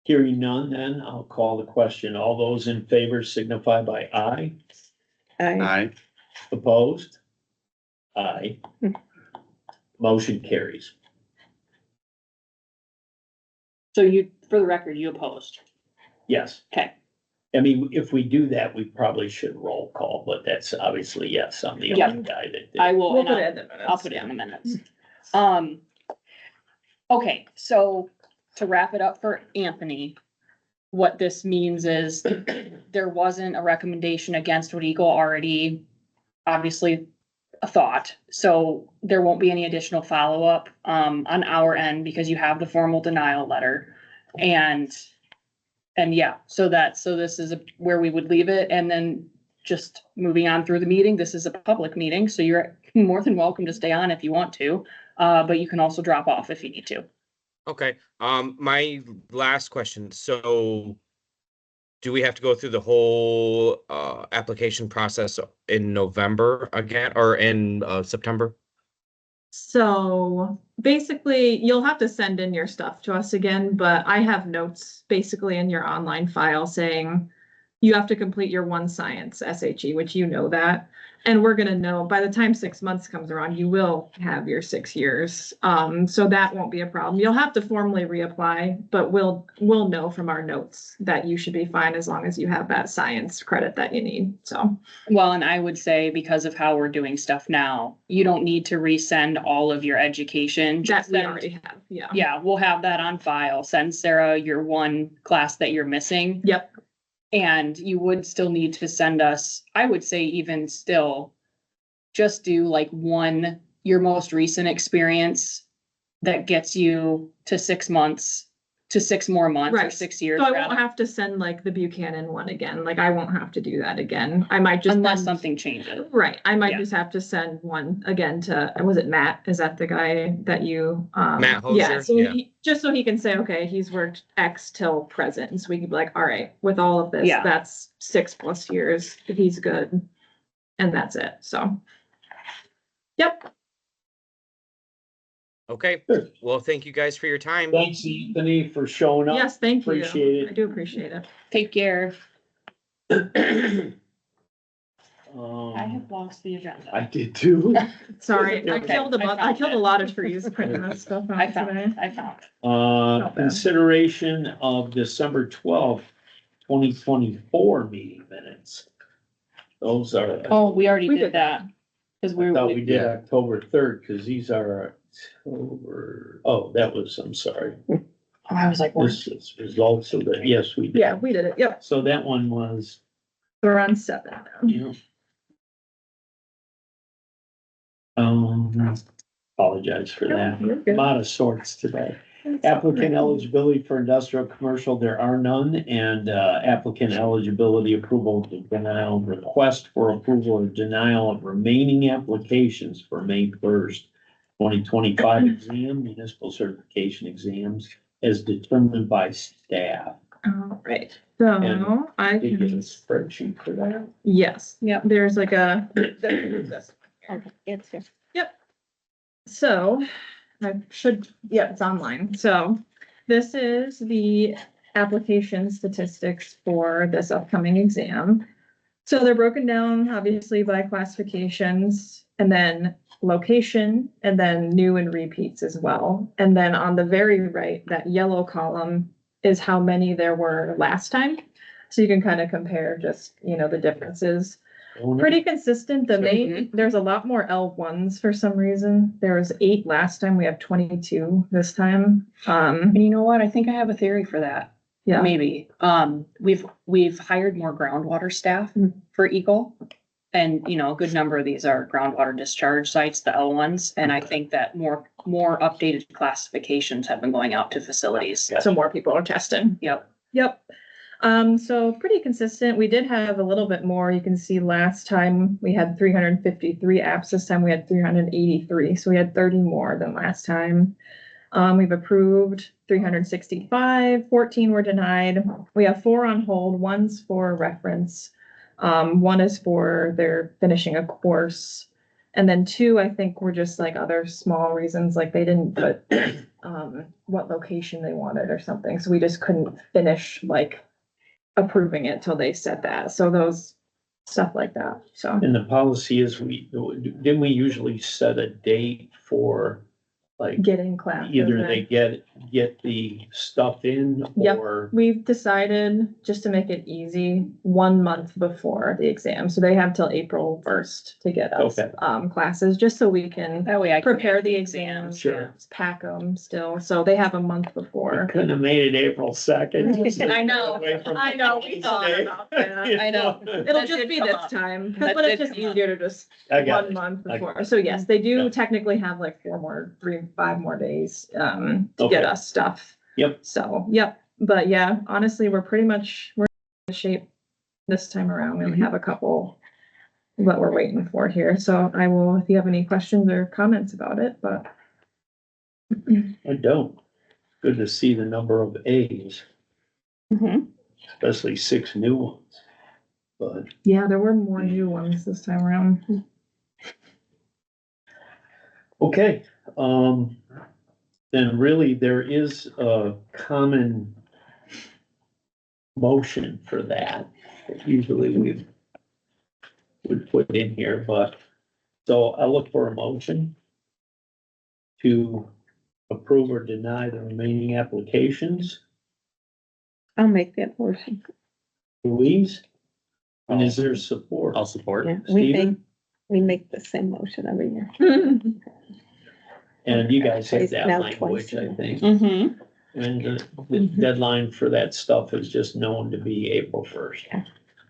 S1: Hearing none, then I'll call the question. All those in favor signify by aye.
S2: Aye.
S1: Opposed? Aye. Motion carries.
S4: So you, for the record, you opposed.
S1: Yes.
S4: Okay.
S1: I mean, if we do that, we probably should roll call, but that's obviously, yes, I'm the
S4: Yeah.
S1: only guy that did.
S4: I will,
S3: We'll
S4: and
S3: put it in the minutes.
S4: I'll put it in the minutes. Okay, so to wrap it up for Anthony, what this means is there wasn't a recommendation against what Eagle already obviously a thought. So there won't be any additional follow-up on our end because you have the formal denial letter. And yeah, so this is where we would leave it. And then just moving on through the meeting, this is a public meeting, so you're more than welcome to stay on if you want to. But you can also drop off if you need to.
S6: Okay, my last question, so do we have to go through the whole application process in November again, or in September?
S3: So basically, you'll have to send in your stuff to us again, but I have notes basically in your online file saying you have to complete your one science SHE, which you know that. And we're gonna know by the time 6 months comes around, you will have your 6 years. So that won't be a problem. You'll have to formally reapply, but we'll know from our notes that you should be fine as long as you have that science credit that you need. So,
S4: Well, and I would say because of how we're doing stuff now, you don't need to resend all of your education.
S3: that
S4: Just
S3: we
S4: send-
S3: already have, yeah.
S4: Yeah, we'll have that on file. Send Sarah your one class that you're missing.
S3: Yep,
S4: And you would still need to send us, I would say even still, just do like your most recent experience that gets you to 6 months, to 6 more months or
S3: Right.
S4: 6 years.
S3: so I won't
S4: rather,
S3: have to send like the Buchanan one again, like I won't have to do that again. I might just.
S4: Unless
S3: send-
S4: something changes.
S3: Right, I might
S4: Yeah.
S3: just have to send one again to, was it Matt? Is that the guy that you?
S6: Matt
S3: Yeah,
S6: Hosier?
S3: so
S6: Yeah.
S3: just so he can say, okay, he's worked X till present, and so we can be like, all right, with all of this,
S4: Yeah.
S3: that's 6+ years, he's good. And that's it, so. Yep,
S6: Okay,
S1: Good.
S6: well, thank you guys for your time.
S1: Thanks, Anthony, for showing up.
S3: yes, thank you.
S1: Appreciate it.
S3: I do appreciate it.
S4: Take care. I
S1: Um,
S4: have lost the agenda.
S1: I did too.
S3: Sorry, I
S4: Okay,
S3: killed
S4: I
S3: I
S4: found
S3: killed a
S4: it.
S3: lot of trees printing that stuff
S4: I
S3: out
S4: found
S3: today.
S4: it. I found it.
S3: Not bad.
S1: Consideration of December 12th, 2024 meeting minutes. Those are.
S4: Oh, we already
S3: We
S4: did
S3: did
S4: that. Cause
S1: I thought we
S4: we,
S1: did
S6: Yeah.
S1: October 3rd, because these are October, oh, that was, I'm sorry.
S4: I was like, we're-
S1: This is results of the, yes, we did.
S3: Yeah, we did it, yep,
S1: So that one was,
S3: we're on 7 now.
S1: you know. Apologize for that.
S3: You're
S1: A
S3: good.
S1: lot of sorts today.
S3: It's all
S1: Applicant
S3: right.
S1: eligibility for industrial, commercial, there are none, and applicant eligibility approval, denial, request for approval or denial of remaining applications for May 1st, 2025 exam, municipal certification exams as determined by staff.
S3: All right, so
S1: And
S3: I
S1: Did you get a
S3: can,
S1: spreadsheet for that?
S3: yes,
S4: Yep.
S3: there's like a.
S7: Okay, it's here.
S3: So, I should, yeah, it's online, so this is the application statistics for this upcoming exam. So they're broken down obviously by classifications and then location and then new and repeats as well. And then on the very right, that yellow column is how many there were last time. So you can kind of compare just, the differences. Pretty consistent. The main, there's a lot more L1s for some reason. There was 8 last time. We have 22 this time.
S4: and you know what? I think I have a theory for that.
S3: Yeah.
S4: Maybe. We've hired more groundwater staff for Eagle. And, a good number of these are groundwater discharge sites, the L ones. And I think that more updated classifications have been going out to facilities.
S3: So more people are testing.
S4: Yep.
S3: Yep. So pretty consistent. We did have a little bit more. You can see last time we had 353 apps. This time we had 383. So we had 30 more than last time. We've approved 365, 14 were denied. We have 4 on hold. 1's for reference. 1 is for they're finishing a course. And then 2, I think, were just like other small reasons, like they didn't put what location they wanted or something. So we just couldn't finish like approving it till they said that. So those stuff like that. So
S1: And the policy is didn't we usually set a date for like
S3: getting classes.
S1: either
S3: in.
S1: they get the stuff in
S3: Yep.
S1: or
S3: We've decided, just to make it easy, 1 month before the exam. So they have till April 1st to get us
S1: Okay.
S3: Classes, just so we can
S4: That way I can
S3: prepare
S4: make
S3: the exams,
S1: Sure.
S3: pack them still. So they have a month
S1: we
S3: before.
S1: couldn't have made it April 2nd.
S3: I know.
S1: I
S3: know, we thought about that.
S4: I know.
S3: It'll
S4: That
S3: just
S4: did
S3: be
S4: come
S3: this
S4: up.
S3: time,
S4: That
S3: but it's
S4: did
S3: just
S4: come up.
S3: easier to just
S1: I got
S3: 1
S1: it.
S3: month
S1: I
S3: before. So yes, they do
S1: Yeah.
S3: technically have like 5 more days to
S1: Okay.
S3: get us stuff.
S1: Yep.
S3: So, yep. But yeah, honestly, we're in good shape this time around. We only have a couple that we're waiting for here. So I will, if you have any questions or comments about it, but
S1: I don't. Good to see the number of A's,
S4: Mhm.
S1: especially 6 new ones. But
S3: yeah, there were more new ones this time around.
S1: okay, then really there is a common motion for that. usually we would put in here, but, so I look for a motion to approve or deny the remaining applications.
S7: I'll make that motion.
S1: Louise? And is there support?
S2: I'll support.
S7: Yeah,
S1: Steven?
S7: we make the same motion every year.
S1: And you guys have that
S7: Now
S1: language,
S7: twice.
S1: I think.
S4: Mm-hmm.
S1: And the deadline for that stuff is just known to be April 1st.
S7: Yeah.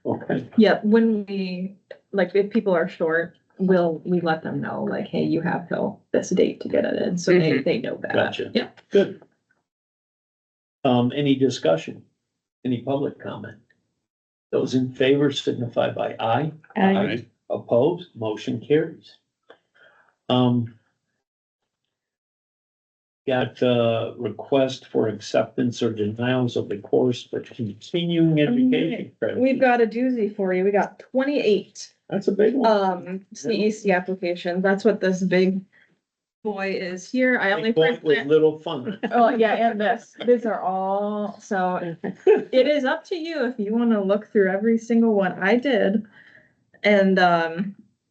S1: Okay,
S3: Yeah, when we, like, if people are short, we let them know, like, hey, you have till this date to get it in, so they know that.
S1: gotcha.
S3: Yeah.
S1: Good. Any discussion? Any public comment? Those in favor signify by aye.
S2: Aye.
S1: Opposed, motion carries. Got a request for acceptance or denials of the course for continuing education. credit.
S3: We've got a doozy for you. We got 28
S1: That's a big one.
S3: CEC applications. That's what this big boy is here. I only
S1: Big point with
S3: printed.
S1: little fun.
S3: Oh, yeah, and these are all, so it is up to you if you wanna look through every single one. I did. And,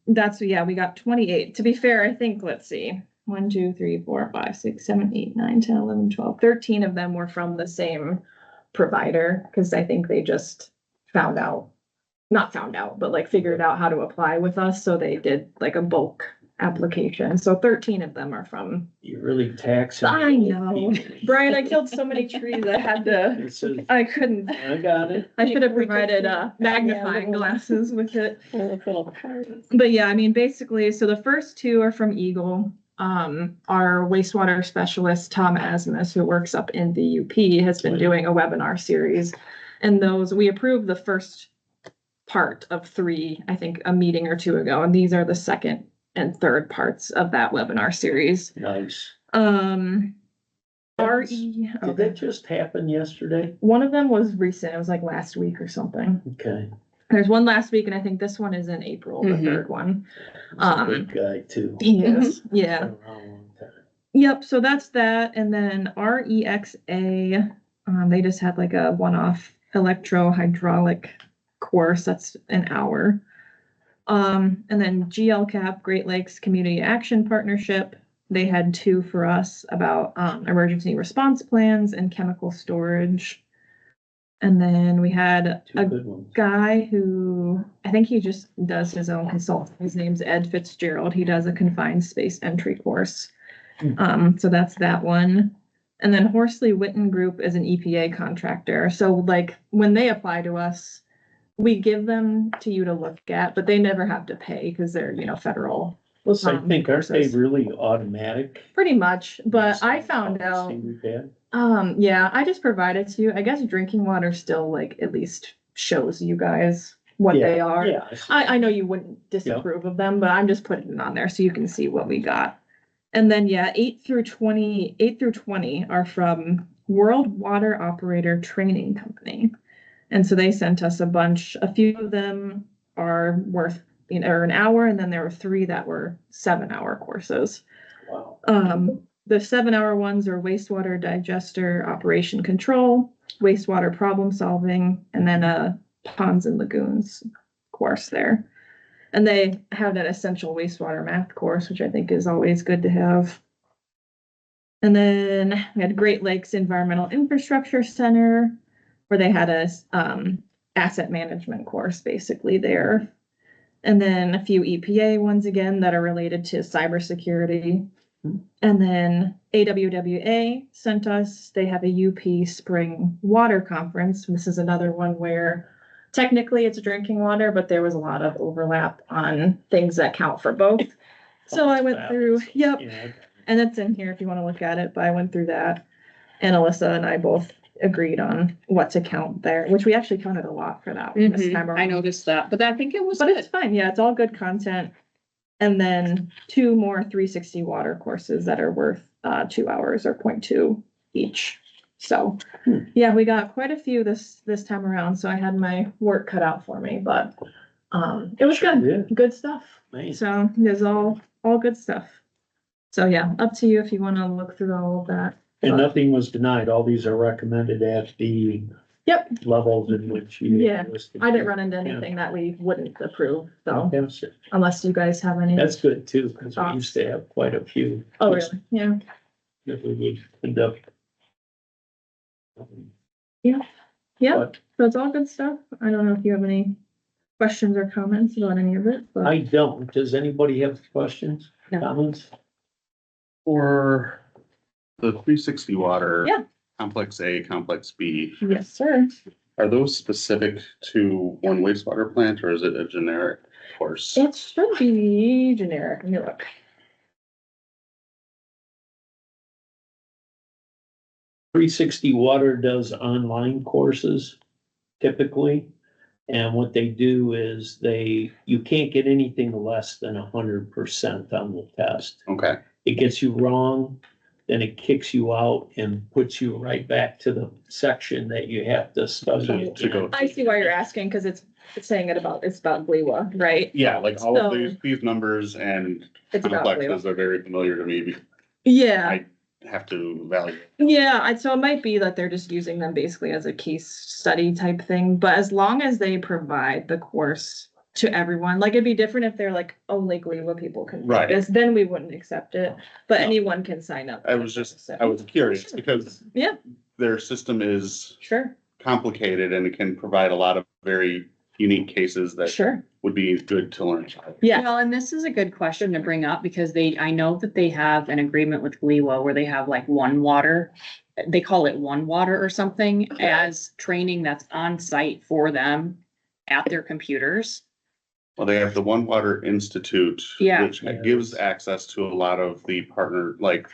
S3: that's, yeah, we got 28. To be fair, I think, let's see, 1, 2, 3, 4, 5, 6, 7, 8, 9, 10, 11, 12, 13 of them were from the same provider, cause I think they just not found out, but like figured out how to apply with us. So they did like a bulk application. So 13 of them are from,
S1: You're really taxing.
S3: I know.
S1: people.
S3: Brian, I killed so many trees. I had to,
S1: This is,
S3: I couldn't,
S1: I got it.
S3: I should have
S7: We could
S3: provided
S7: do-
S3: magnifying
S7: yeah,
S3: glasses with it.
S7: Little cards.
S3: But yeah, I mean, basically, so the first two are from Eagle. Our wastewater specialist, Tom Asmus, who works up in the UP, has been doing a webinar series. And those, we approved the first part of 3, I think a meeting or 2 ago, and these are the second and third parts of that webinar series.
S1: Nice.
S3: RE,
S1: Did that just happen yesterday?
S3: one of them was recent, it was like last week or something.
S1: Okay.
S3: There's one last week, and I think this one is in April, the third one.
S1: He's a good guy too.
S3: He is, yeah.
S1: Been around a long time.
S3: Yep, so that's that, and then REXA, they just had like a one-off electro-hydraulic course, that's an hour. And then GLCAP, Great Lakes Community Action Partnership, they had 2 for us about emergency response plans and chemical storage. And then we had
S1: Two
S3: a
S1: good ones.
S3: guy who, I think he just does his own consulting. His name's Ed Fitzgerald. He does a confined space entry course. So that's that one. And then Horsley Witten Group is an EPA contractor. So like when they apply to us, we give them to you to look at, but they never have to pay because they're, you know, federal.
S1: Plus, I think, aren't they
S3: courses.
S1: really automatic?
S3: Pretty much, but I found out,
S1: See, we've had.
S3: yeah, I just provided to you. I guess drinking water still like at least shows you guys what they are.
S1: Yeah.
S3: I know you wouldn't disapprove of them, but I'm just putting it on there so you can see what we got. And then, yeah, 8 through 20 are from World Water Operator Training Company. And so they sent us a bunch. A few of them are worth, you know, an hour, and then there were 3 that were 7-hour courses.
S1: Wow.
S3: The 7-hour ones are wastewater digester operation control, wastewater problem solving, and then a ponds and lagoons course there. And they have that essential wastewater math course, which I think is always good to have. And then we had Great Lakes Environmental Infrastructure Center, where they had a asset management course basically there. And then a few EPA ones again that are related to cybersecurity. And then AWWA sent us, they have a UP Spring Water Conference. This is another one where technically it's drinking water, but there was a lot of overlap on things that count for both. So I went through, yep,
S1: Yeah.
S3: and it's in here if you want to look at it, but I went through that. And Alyssa and I both agreed on what to count there, which we actually counted a lot for that this time around.
S4: I noticed that, but I think it was
S3: But
S4: good.
S3: it's fine. Yeah, it's all good content. And then 2 more 360 water courses that are worth 2 hours or 0.2 each. So yeah, we got quite a few this time around. So I had my work cut out for me, but it was
S1: Sure
S3: good.
S1: did.
S3: Good stuff.
S1: Man.
S3: So there's all good stuff. So yeah, up to you if you want to look through all of that.
S1: And nothing was denied. All these are recommended at the
S3: Yep,
S1: levels in which you.
S3: Yeah,
S1: listed.
S3: I didn't run into anything that we wouldn't approve, so
S1: Fantastic.
S3: unless you guys have any.
S1: That's good too, because we used to have quite a few.
S3: Oh, really? Yeah.
S1: That we would end up.
S3: Yeah,
S1: But
S3: so it's all good stuff. I don't know if you have any questions or comments about any of it, but
S1: I don't. Does anybody have questions,
S3: No.
S1: comments?
S2: For the 360 water.
S3: Yeah.
S2: Complex A, Complex B,
S3: yes, sir.
S2: are those specific to one wastewater plant or is it a generic course?
S3: It should be generic. Let me look.
S1: .360 Water does online courses typically. And what they do is you can't get anything less than 100% on the test.
S2: Okay,
S1: It gets you wrong, then it kicks you out and puts you right back to the section that you have to study.
S2: To go.
S1: again.
S3: I see why you're asking, because it's saying it's about GLEWA, right?
S2: Yeah, like all of
S3: So-
S2: these numbers and
S3: It's about GLEWA.
S2: complexes are very familiar to me. Because
S3: Yeah.
S2: I have to evaluate.
S3: Yeah, so it might be that they're just using them basically as a case study type thing, but as long as they provide the course to everyone, like it'd be different if they're like only GLEWA people can. take
S2: Right.
S3: this, then we wouldn't accept it, but
S2: No.
S3: anyone can sign up.
S2: I was curious because
S3: Yeah,
S2: their system is
S3: sure,
S2: complicated and it can provide a lot of very unique cases that
S3: sure,
S2: would be good to learn about.
S3: yeah,
S9: Well, and this is a good question to bring up because I know that they have an agreement with GLEWA where they have like one water. They call it one water or something as training that's on site for them at their computers.
S2: Well, they have the One Water Institute.
S9: Yeah.
S2: Which gives access to a lot of the partner, like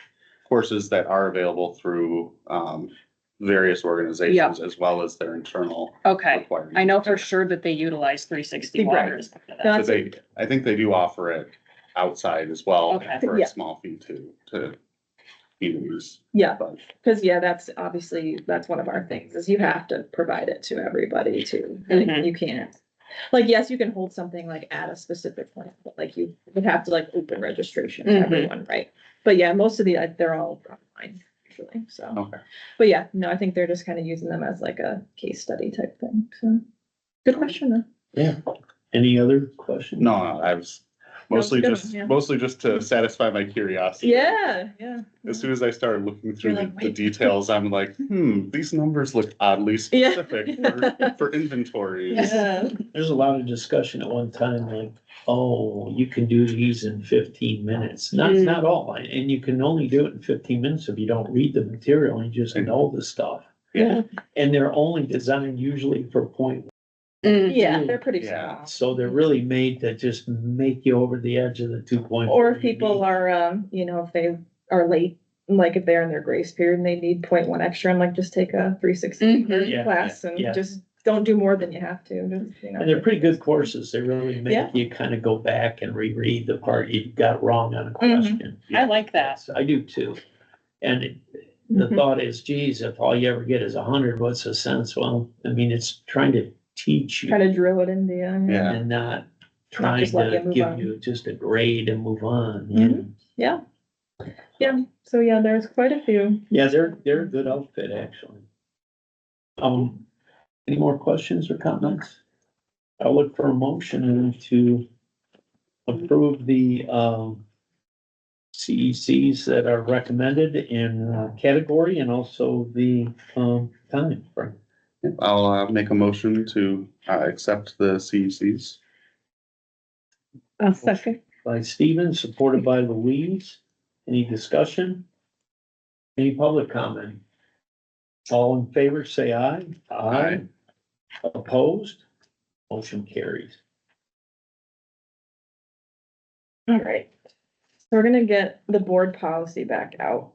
S2: courses that are available through various organizations as well as their internal
S9: Okay,
S2: requirements.
S9: I know for sure that they utilize 360
S3: Right.
S9: waters.
S2: But
S3: that's,
S2: I think they do offer it outside as well
S9: Okay.
S2: for
S3: Yeah.
S2: a small fee to use.
S3: yeah,
S2: But
S3: because that's obviously, that's one of our things, is you have to provide it to everybody too, like,
S9: Mhm.
S3: you can't. Like, yes, you can hold something like at a specific point, but like you would have to like open registration to
S9: Mhm.
S3: everyone, right? But yeah, most of they're all online usually, so,
S2: okay.
S3: but yeah, no, I think they're just kind of using them as like a case study type thing, so. Good question though.
S1: Yeah. Any other questions?
S2: No, I was
S3: it's a good one, yeah.
S2: mostly just to satisfy my curiosity.
S3: Yeah, yeah.
S2: As soon as I started looking through
S3: You're like,
S2: the
S3: wait.
S2: details, I'm like, these numbers look oddly
S3: Yeah.
S2: specific for inventory.
S3: Yeah.
S1: There's a lot of discussion at one time, like, oh, you can do these in 15 minutes.
S3: Mm.
S1: Not all, and you can only do it in 15 minutes if you don't read the material and you just know the stuff.
S3: Yeah,
S1: And they're only designed usually for point.
S3: yeah, they're pretty
S2: Yeah.
S3: small.
S1: So they're really made to just make you over the edge of the 2 point.
S3: Or if people are, if they are late, like if they're in their grace period and they need 0.1 extra and like just take a 360
S9: Mhm.
S1: Yeah,
S3: class
S1: yeah.
S3: and just don't do more than you have to. Just,
S1: And they're pretty good courses. They really
S3: Yeah.
S1: make you kind of go back and reread the part you got wrong on a question.
S9: I like that.
S1: I do too. And the
S3: Mhm.
S1: thought is, geez, if all you ever get is 100, what's the sense? Well, I mean, it's trying to teach you
S3: Try to drill it into you.
S2: Yeah.
S1: and not trying
S3: just let you
S1: to
S3: move
S1: give
S3: on.
S1: you just a grade and move on.
S3: Mhm. Yeah. Yeah, so yeah, there's quite a few.
S1: Yeah, they're a good outfit, actually. Any more questions or comments? I'll look for a motion to approve the, CECs that are recommended in category and also the, time frame.
S2: I'll make a motion to accept the CECs.
S7: I'll second.
S1: By Stephen, supported by Louise. Any discussion? Any public comment? All in favor, say aye.
S2: Aye.
S1: Opposed? Motion carries.
S3: All right. So we're gonna get the board policy back out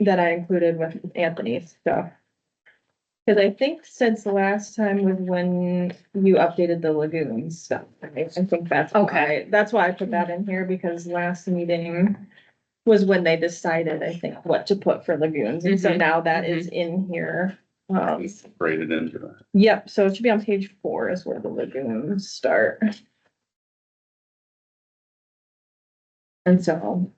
S3: that I included with Anthony's stuff. Cause I think since the last time was when you updated the lagoons stuff, right? I think that's
S9: Okay.
S3: that's why I put that in here, because last meeting was when they decided, I think, what to put for lagoons, and so
S9: Mhm,
S3: now that is in here.
S2: Braided into that.
S3: Yep, so it should be on page 4 is where the lagoons start. And so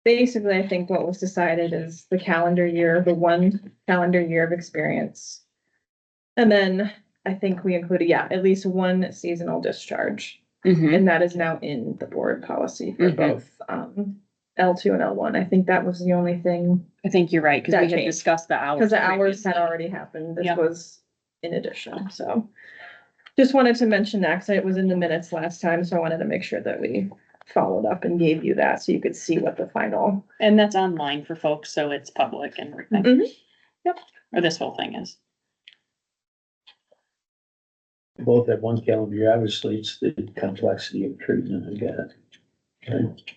S3: basically, I think what was decided is the calendar year, the 1 calendar year of experience. And then I think we included, yeah, at least 1 seasonal discharge.
S9: Mhm.
S3: And that is now in the board policy for
S9: Mhm.
S3: both, L2 and L1. I think that was the only thing,
S9: I think you're right, cause
S3: That
S9: we had
S3: changed.
S9: discussed the hours.
S3: because the hours had
S9: previously.
S3: already happened. This
S9: Yep.
S3: was in addition, so. Just wanted to mention that, because it was in the minutes last time, so I wanted to make sure that we followed up and gave you that, so you could see what the final.
S9: And that's online for folks, so it's public and everything.
S3: Mhm. Yep.
S9: Or this whole thing is.
S1: Both at 1 calendar year, obviously it's the complexity of treatment, I guess.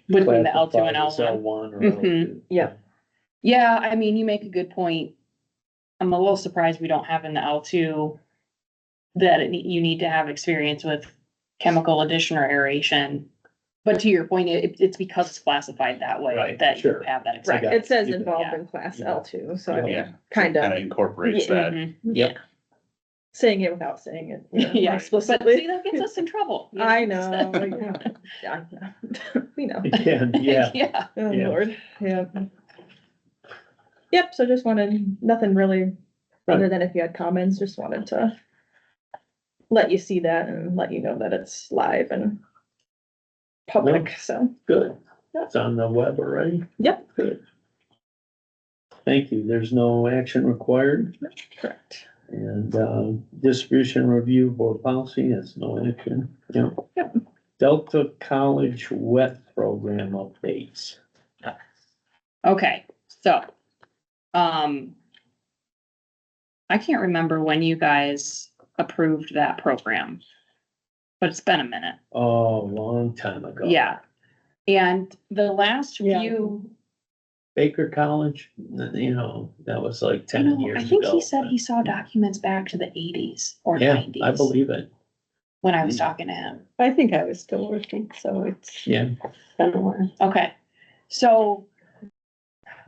S9: Between the L2 and
S1: Classified as
S9: L1.
S1: L1 or
S9: Mhm.
S1: L2.
S3: Yeah.
S9: Yeah, I mean, you make a good point. I'm a little surprised we don't have in the L2 that you need to have experience with chemical addition or aeration. But to your point, it's because it's classified that way
S1: Right,
S9: that you
S1: sure.
S9: have that
S3: Right,
S9: experience.
S3: it says
S1: Yeah.
S3: involved in class
S1: Yeah.
S3: L2, so I mean,
S2: Yeah.
S3: kind
S2: Kind of
S3: of,
S2: incorporates that.
S9: Mhm.
S3: yeah. Saying it without saying it, you know,
S9: Yeah,
S3: more
S9: but
S3: explicitly.
S9: see, that gets us in trouble. you
S3: I
S9: know?
S3: know, yeah, we know.
S1: Again, yeah.
S9: Yeah.
S3: Oh,
S1: Yeah.
S3: Lord, yeah. Yep, so just wanted, nothing really, other than if you had comments, just wanted to let you see that and let you know that it's live and public, so.
S1: Good. It's on the web already?
S3: Yep.
S1: Good. Thank you. There's no action required.
S3: Correct.
S1: And, distribution review board policy has no action. Yeah.
S3: Yep.
S1: Delta College wet program updates.
S9: Okay, so, I can't remember when you guys approved that program, but it's been a minute.
S1: Oh, long time ago.
S9: Yeah. And the last
S3: Yeah.
S9: few,
S1: Baker College, you know, that was like
S9: you
S1: 10
S9: know,
S1: years
S9: I
S1: ago.
S9: think he said he saw documents back to the 80s or
S1: Yeah,
S9: 90s.
S1: I believe it.
S9: When I was talking to him.
S7: I think I was still working, so it's
S1: Yeah.
S7: been a while.
S9: Okay, so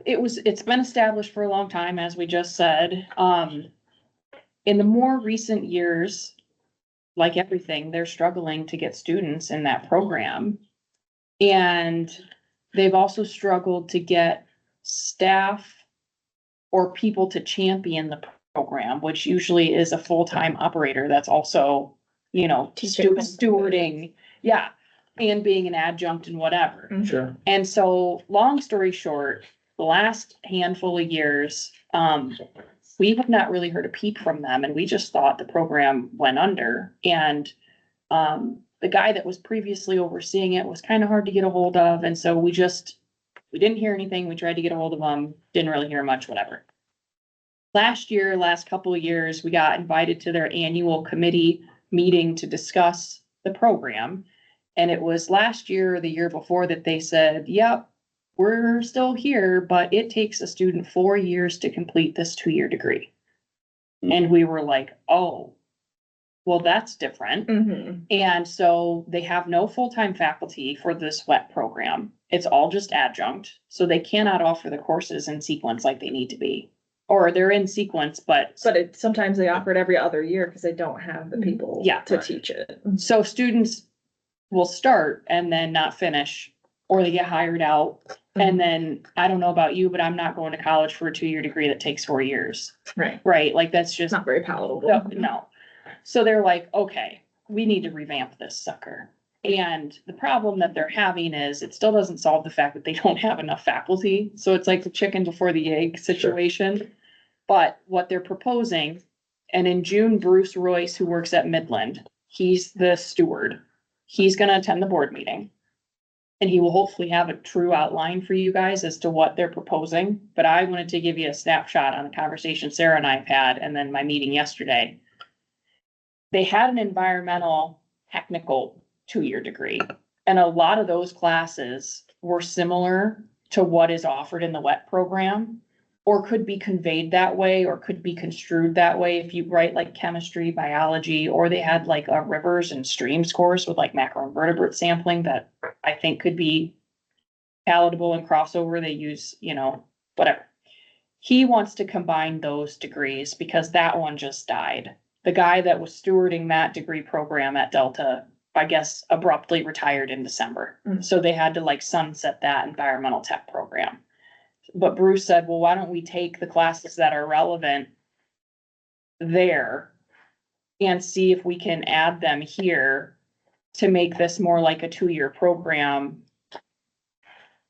S9: it's been established for a long time, as we just said. In the more recent years, like everything, they're struggling to get students in that program. And they've also struggled to get staff or people to champion the program, which usually is a full-time operator that's also, you know,
S7: Teaching.
S9: stewarding, yeah, and being an adjunct and whatever.
S1: Sure.
S9: And so, long story short, the last handful of years, we have not really heard a peep from them, and we just thought the program went under. And the guy that was previously overseeing it was kind of hard to get a hold of, and so we didn't hear anything. We tried to get a hold of him, didn't really hear much, whatever. Last couple of years, we got invited to their annual committee meeting to discuss the program. And it was last year or the year before that they said, yep, we're still here, but it takes a student 4 years to complete this 2-year degree. And we were like, oh, well, that's different.
S3: Mm-hmm.
S9: And so they have no full-time faculty for this WET program. It's all just adjunct, so they cannot offer the courses in sequence like they need to be. Or they're in sequence, but
S3: Sometimes they offer it every other year because they don't have the people
S9: Yeah.
S3: to teach it.
S9: so students will start and then not finish, or they get hired out. And then, I don't know about you, but I'm not going to college for a 2-year degree that takes 4 years,
S3: Right.
S9: right? Like, that's
S3: It's
S9: just,
S3: not very palatable.
S9: no. So they're like, okay, we need to revamp this sucker. And the problem that they're having is it still doesn't solve the fact that they don't have enough faculty. So it's like the chicken before the egg situation. But what they're proposing, and in June, Bruce Royce, who works at Midland, he's the steward. He's gonna attend the board meeting. And he will hopefully have a true outline for you guys as to what they're proposing. But I wanted to give you a snapshot on the conversation Sarah and I have had, and then my meeting yesterday. They had an environmental technical 2-year degree, and a lot of those classes were similar to what is offered in the WET program, or could be conveyed that way, or could be construed that way if you write like chemistry, biology, or they had like a rivers and streams course with like macroinvertebrate sampling that I think could be palatable and crossover. They use, you know, whatever. He wants to combine those degrees because that one just died. The guy that was stewarding that degree program at Delta
S4: I guess, abruptly retired in December.
S3: Mhm.
S4: So they had to like sunset that environmental tech program. But Bruce said, well, why don't we take the classes that are relevant there and see if we can add them here to make this more like a 2-year program.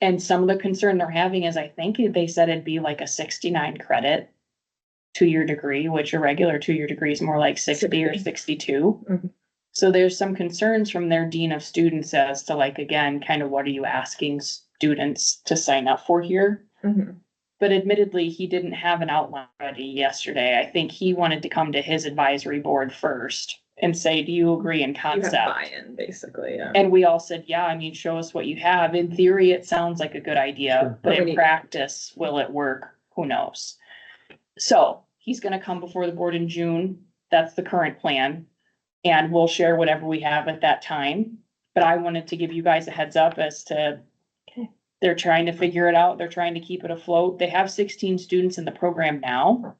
S4: And some of the concern they're having is, I think they said it'd be like a 69 credit 2-year degree, which a regular 2-year degree is more like 60 or 62.
S3: Mhm.
S4: So there's some concerns from their dean of students as to like, again, kind of what are you asking students to sign up for here?
S3: Mhm.
S4: But admittedly, he didn't have an outline ready yesterday. I think he wanted to come to his advisory board first and say, do you agree in
S3: You have
S4: concept?
S3: buy-in, basically, yeah.
S4: And we all said, yeah, I mean, show us what you have. In theory, it sounds like a good idea,
S1: Sure.
S4: but
S3: But we
S4: in
S3: need-
S4: practice, will it work? Who knows? So he's gonna come before the board in June. That's the current plan. And we'll share whatever we have at that time. But I wanted to give you guys a heads up as to
S7: Okay.
S4: they're trying to figure it out. They're trying to keep it afloat. They have 16 students in the program now.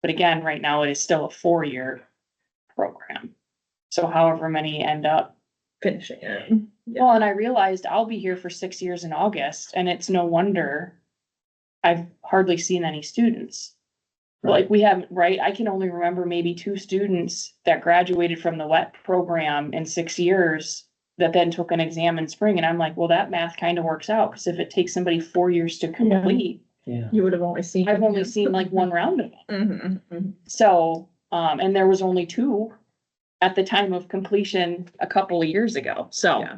S4: But again, right now it is still a 4-year program. So however many end up.
S3: Finishing it. Yeah.
S4: Well, and I realized I'll be here for 6 years in August, and it's no wonder I've hardly seen any students. Like we haven't, right? I can only remember maybe 2 students that graduated from the WET program in 6 years that then took an exam in spring. And I'm like, well, that math kind of works out, because if it takes somebody 4 years to complete,
S1: Yeah.
S3: You would have only seen.
S4: I've only seen like one round of them.
S3: Mm-hmm.
S4: So, and there was only 2 at the time of completion a couple of years ago. So,
S3: Yeah.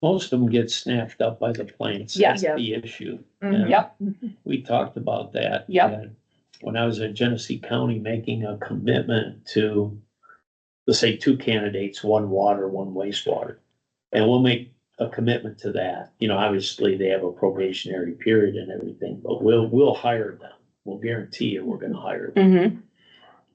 S1: Most of them get snapped up by the plants.
S4: Yeah.
S1: That's the issue.
S3: Mhm.
S1: And
S4: yep,
S1: We talked about that.
S4: Yep.
S1: And when I was at Genesee County, making a commitment to, let's say, 2 candidates, 1 water, 1 wastewater. And we'll make a commitment to that. You know, obviously they have a probationary period and everything, but we'll hire them. We'll guarantee you we're gonna hire them.
S4: mm-hmm,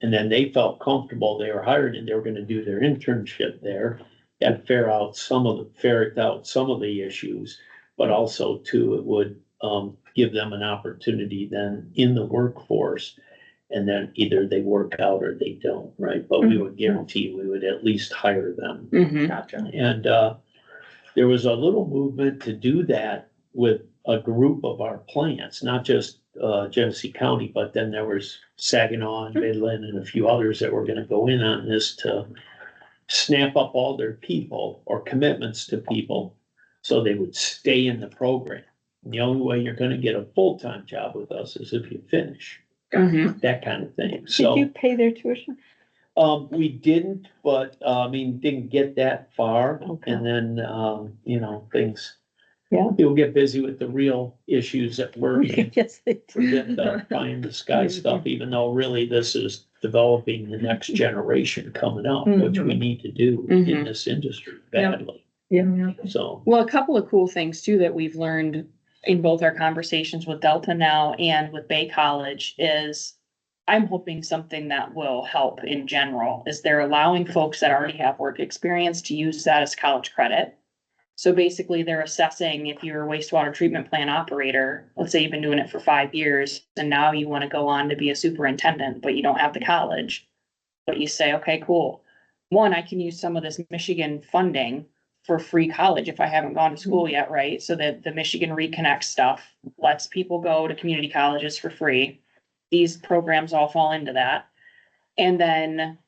S1: And then they felt comfortable, they were hired and they were gonna do their internship there. And ferret out some of the issues, but also too, it would give them an opportunity then in the workforce. And then either they work out or they don't, right? But we would guarantee we would at least hire them.
S4: mm-hmm,
S3: Gotcha.
S1: And there was a little movement to do that with a group of our plants, not just Genesee County, but then there was Saginaw and Midland and a few others that were gonna go in on this to snap up all their people or commitments to people so they would stay in the program. And the only way you're gonna get a full-time job with us is if you finish,
S4: mm-hmm.
S1: that kind of thing.
S7: Did
S1: So,
S7: you pay their tuition?
S1: we didn't, but, I mean, didn't get that far.
S7: Okay.
S1: And then, you know, things.
S7: Yeah.
S1: People get busy with the real issues at work.
S7: Yes, they do.
S1: Forget the pie in the sky stuff, even though really this is developing the next generation coming up, which we need to do in
S4: Mhm.
S1: this industry
S3: Yeah.
S1: badly.
S7: Yeah.
S1: So,
S4: Well, a couple of cool things too that we've learned in both our conversations with Delta now and with Bay College is I'm hoping something that will help in general is they're allowing folks that already have work experience to use that as college credit. So basically they're assessing if you're a wastewater treatment plant operator, let's say you've been doing it for 5 years and now you want to go on to be a superintendent, but you don't have the college. But you say, okay, cool. 1, I can use some of this Michigan funding for free college if I haven't gone to school yet, right? So that the Michigan Reconnect stuff lets people go to community colleges for free. These programs all fall into that. And then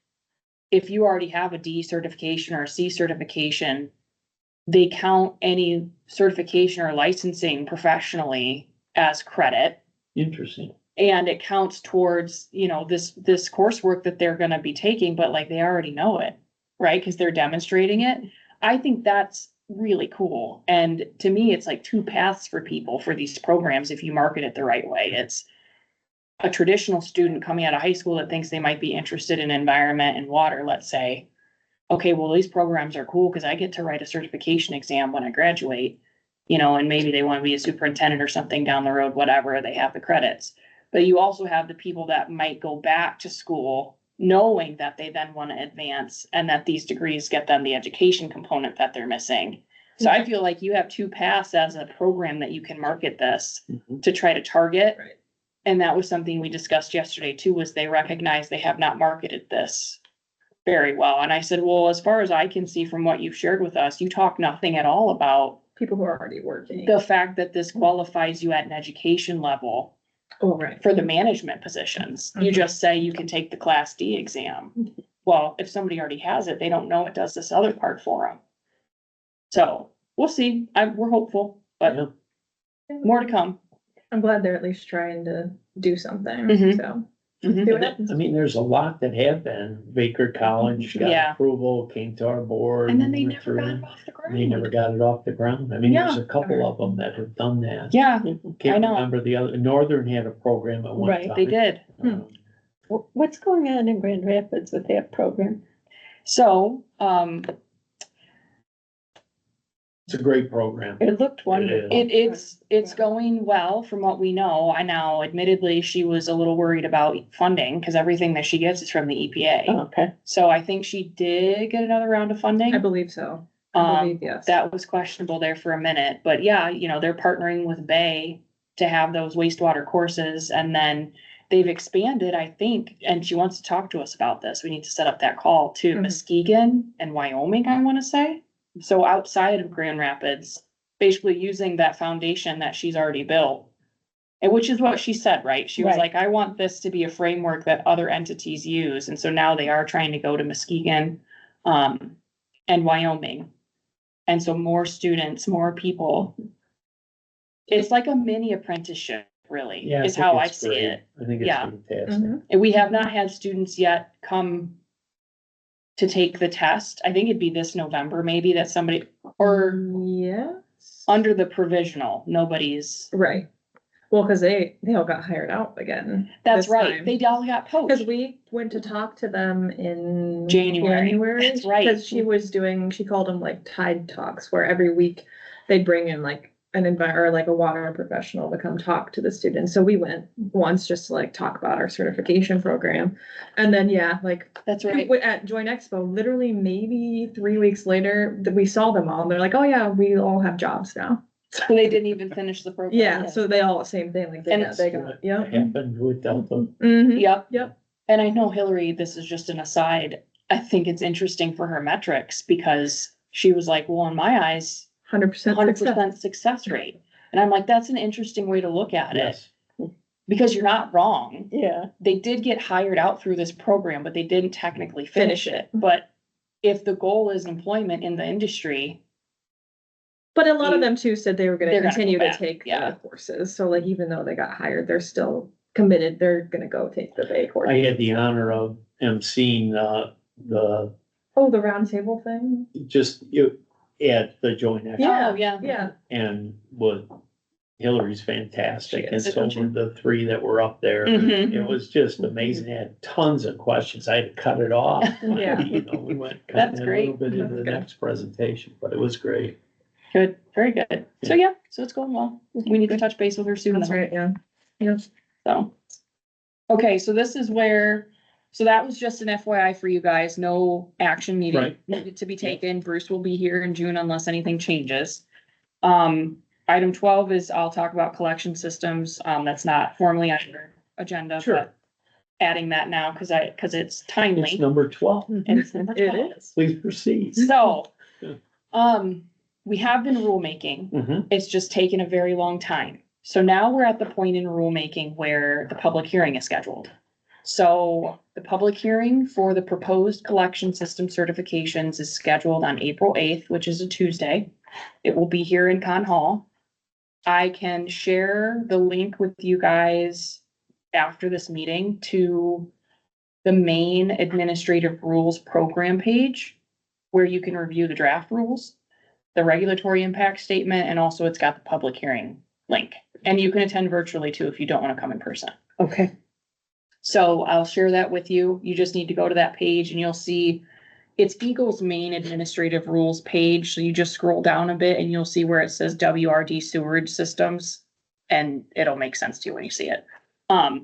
S4: if you already have a D certification or a C certification, they count any certification or licensing professionally as credit.
S1: interesting.
S4: And it counts towards, you know, this coursework that they're gonna be taking, but like they already know it, right? Cause they're demonstrating it. I think that's really cool. And to me, it's like 2 paths for people for these programs if you market it the right way. It's a traditional student coming out of high school that thinks they might be interested in environment and water, let's say. Okay, well, these programs are cool because I get to write a certification exam when I graduate, you know, and maybe they want to be a superintendent or something down the road, whatever, they have the credits. But you also have the people that might go back to school knowing that they then want to advance and that these degrees get them the education component that they're missing. So I feel like you have 2 paths as a program that you can market this
S1: Mhm.
S4: to try to target.
S3: Right.
S4: And that was something we discussed yesterday too, was they recognize they have not marketed this very well. And I said, well, as far as I can see from what you've shared with us, you talk nothing at all about
S3: People who are already working.
S4: the fact that this qualifies you at an education level
S3: Oh, right.
S4: for the management positions. You
S3: Mhm.
S4: just say you can take the Class D exam. Well, if somebody already has it, they don't know it does this other part for them. So we'll see. We're hopeful, but
S1: Yeah.
S4: more to come.
S3: I'm glad they're at least trying to do something,
S4: Mhm.
S3: so.
S4: Mhm.
S3: See what happens.
S1: I mean, there's a lot that have been. Baker College got
S4: Yeah.
S1: approval, came to our board.
S4: And then they
S1: went
S4: never
S1: through,
S4: got it off the
S1: They never
S4: ground.
S1: got it off the ground. I mean, there's
S4: Yeah.
S1: a couple of them that have done that.
S4: Yeah, I
S1: Can't
S4: know.
S1: remember the other, Northern had a program at one
S7: Right,
S1: time.
S4: they did.
S1: Um,
S7: What's going on in Grand Rapids with that program?
S4: So,
S1: It's a great program.
S7: It looked wonderful.
S4: it's going well from what we know. I know admittedly, she was a little worried about funding because everything that she gets is from the EPA.
S7: Okay,
S4: So I think she did get another round of funding.
S3: I believe so. I believe, yes.
S4: That was questionable there for a minute, but yeah, they're partnering with Bay to have those wastewater courses, and then they've expanded, I think, and she wants to talk to us about this. We need to set up that call to
S3: Mhm.
S4: Muskegon and Wyoming, I want to say. So outside of Grand Rapids, basically using that foundation that she's already built. And which is what she said, right? She was
S7: Right.
S4: like, I want this to be a framework that other entities use. And so now they are trying to go to Muskegon, and Wyoming. And so more students, more people. It's like a mini apprenticeship, really,
S1: Yeah.
S4: is
S1: think
S4: how I
S1: it's
S4: see
S1: great.
S4: it.
S1: I think it's
S4: Yeah.
S1: fantastic.
S3: Mhm.
S4: And we have not had students yet come to take the test. I think it'd be this November, maybe that somebody, or
S3: Yes.
S4: under the provisional, nobody's,
S3: Right. Well, cause they all got hired out again.
S4: that's
S3: this
S4: right.
S3: time.
S4: They all got
S3: Cause
S4: poached.
S3: we went to talk to them in
S4: January. That's right.
S3: Cause she called them like Tide Talks, where every week they'd bring in like or like a water professional to come talk to the students. So we went once just to like talk about our certification program. And then,
S4: That's right.
S3: at Joint Expo, literally maybe 3 weeks later, we saw them all. And they're like, oh yeah, we all have jobs now.
S4: So they didn't even finish the program.
S3: Yeah, so they all same thing, like
S4: And
S3: they got,
S1: What
S3: yeah.
S1: happened with Delta?
S3: Mhm.
S4: Yep.
S3: Yep.
S4: And I know Hillary, this is just an aside. I think it's interesting for her metrics because she was like, well, in my eyes,
S3: 100%
S4: 100% success rate. And I'm like, that's an interesting way to look at it
S1: Yes.
S4: because you're not wrong.
S7: yeah,
S4: They did get hired out through this program, but they didn't technically finish it. But if the goal is employment in the industry,
S3: But a lot of them too said they were gonna
S4: They're gonna
S3: continue
S4: go
S3: to
S4: back,
S3: take
S4: yeah.
S3: the courses. So like, even though they got hired, they're still committed. They're gonna go take the Bay course.
S1: I had the honor of emceeing, the,
S3: Oh, the round table thing?
S1: at the joint action.
S4: Oh, yeah.
S3: Yeah.
S1: And Hillary's fantastic,
S3: She
S1: and
S3: is,
S1: so
S3: isn't she?
S1: were the three that were up there.
S4: Mhm.
S1: It was just amazing. They had tons of questions. I had to cut it off.
S3: Yeah.
S1: We went
S4: That's
S1: kind of a little
S4: great.
S1: bit into
S3: That's
S1: the
S3: good.
S1: next presentation, but it was great.
S4: Good, very good. So yeah, so it's going well. We need to touch base with her soon.
S3: That's right, yeah. Yep.
S4: So. Okay, so this is where, so that was just an FYI for you guys, no action
S1: Right.
S4: needed to be taken. Bruce will be here in June unless anything changes. Item 12 is I'll talk about collection systems. That's not formally on your agenda,
S1: Sure.
S4: but adding that now because it's
S1: It's
S4: timely.
S1: number 12.
S4: And it's number
S3: It
S4: 12.
S3: is.
S1: Please proceed.
S4: So,
S1: Yeah.
S4: we have been rulemaking.
S1: Mhm.
S4: It's just taken a very long time. So now we're at the point in rulemaking where the public hearing is scheduled. So the public hearing for the proposed collection system certifications is scheduled on April 8th, which is a Tuesday. It will be here in Con Hall. I can share the link with you guys after this meeting to the main administrative rules program page where you can review the draft rules, the regulatory impact statement, and also it's got the public hearing link. And you can attend virtually too if you don't want to come in person.
S7: okay.
S4: So I'll share that with you. You just need to go to that page and you'll see it's Eagle's main administrative rules page. So you just scroll down a bit and you'll see where it says WRD sewage systems. And it'll make sense to you when you see it.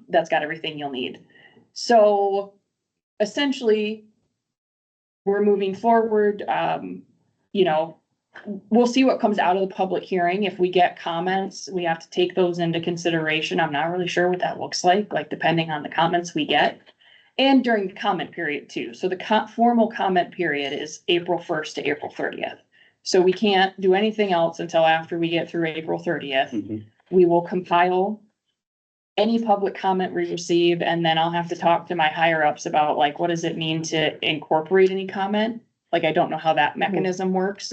S4: That's got everything you'll need. So essentially, we're moving forward. We'll see what comes out of the public hearing. If we get comments, we have to take those into consideration. I'm not really sure what that looks like depending on the comments we get. And during the comment period too. So the formal comment period is April 1st to April 30th. So we can't do anything else until after we get through April 30th.
S2: Mhm.
S4: We will compile any public comment we receive, and then I'll have to talk to my higher ups about like, what does it mean to incorporate any comment? Like, I don't know how that mechanism works.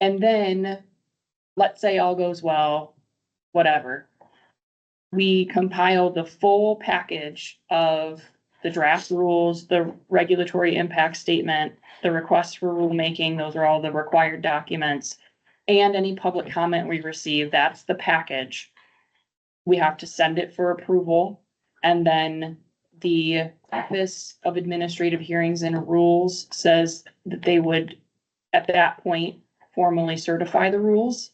S4: And then, let's say all goes well, whatever. We compile the full package of the draft rules, the regulatory impact statement, the request for rulemaking, those are all the required documents. And any public comment we receive, that's the package. We have to send it for approval. And then the Office of Administrative Hearings and Rules says that they would, at that point, formally certify the rules.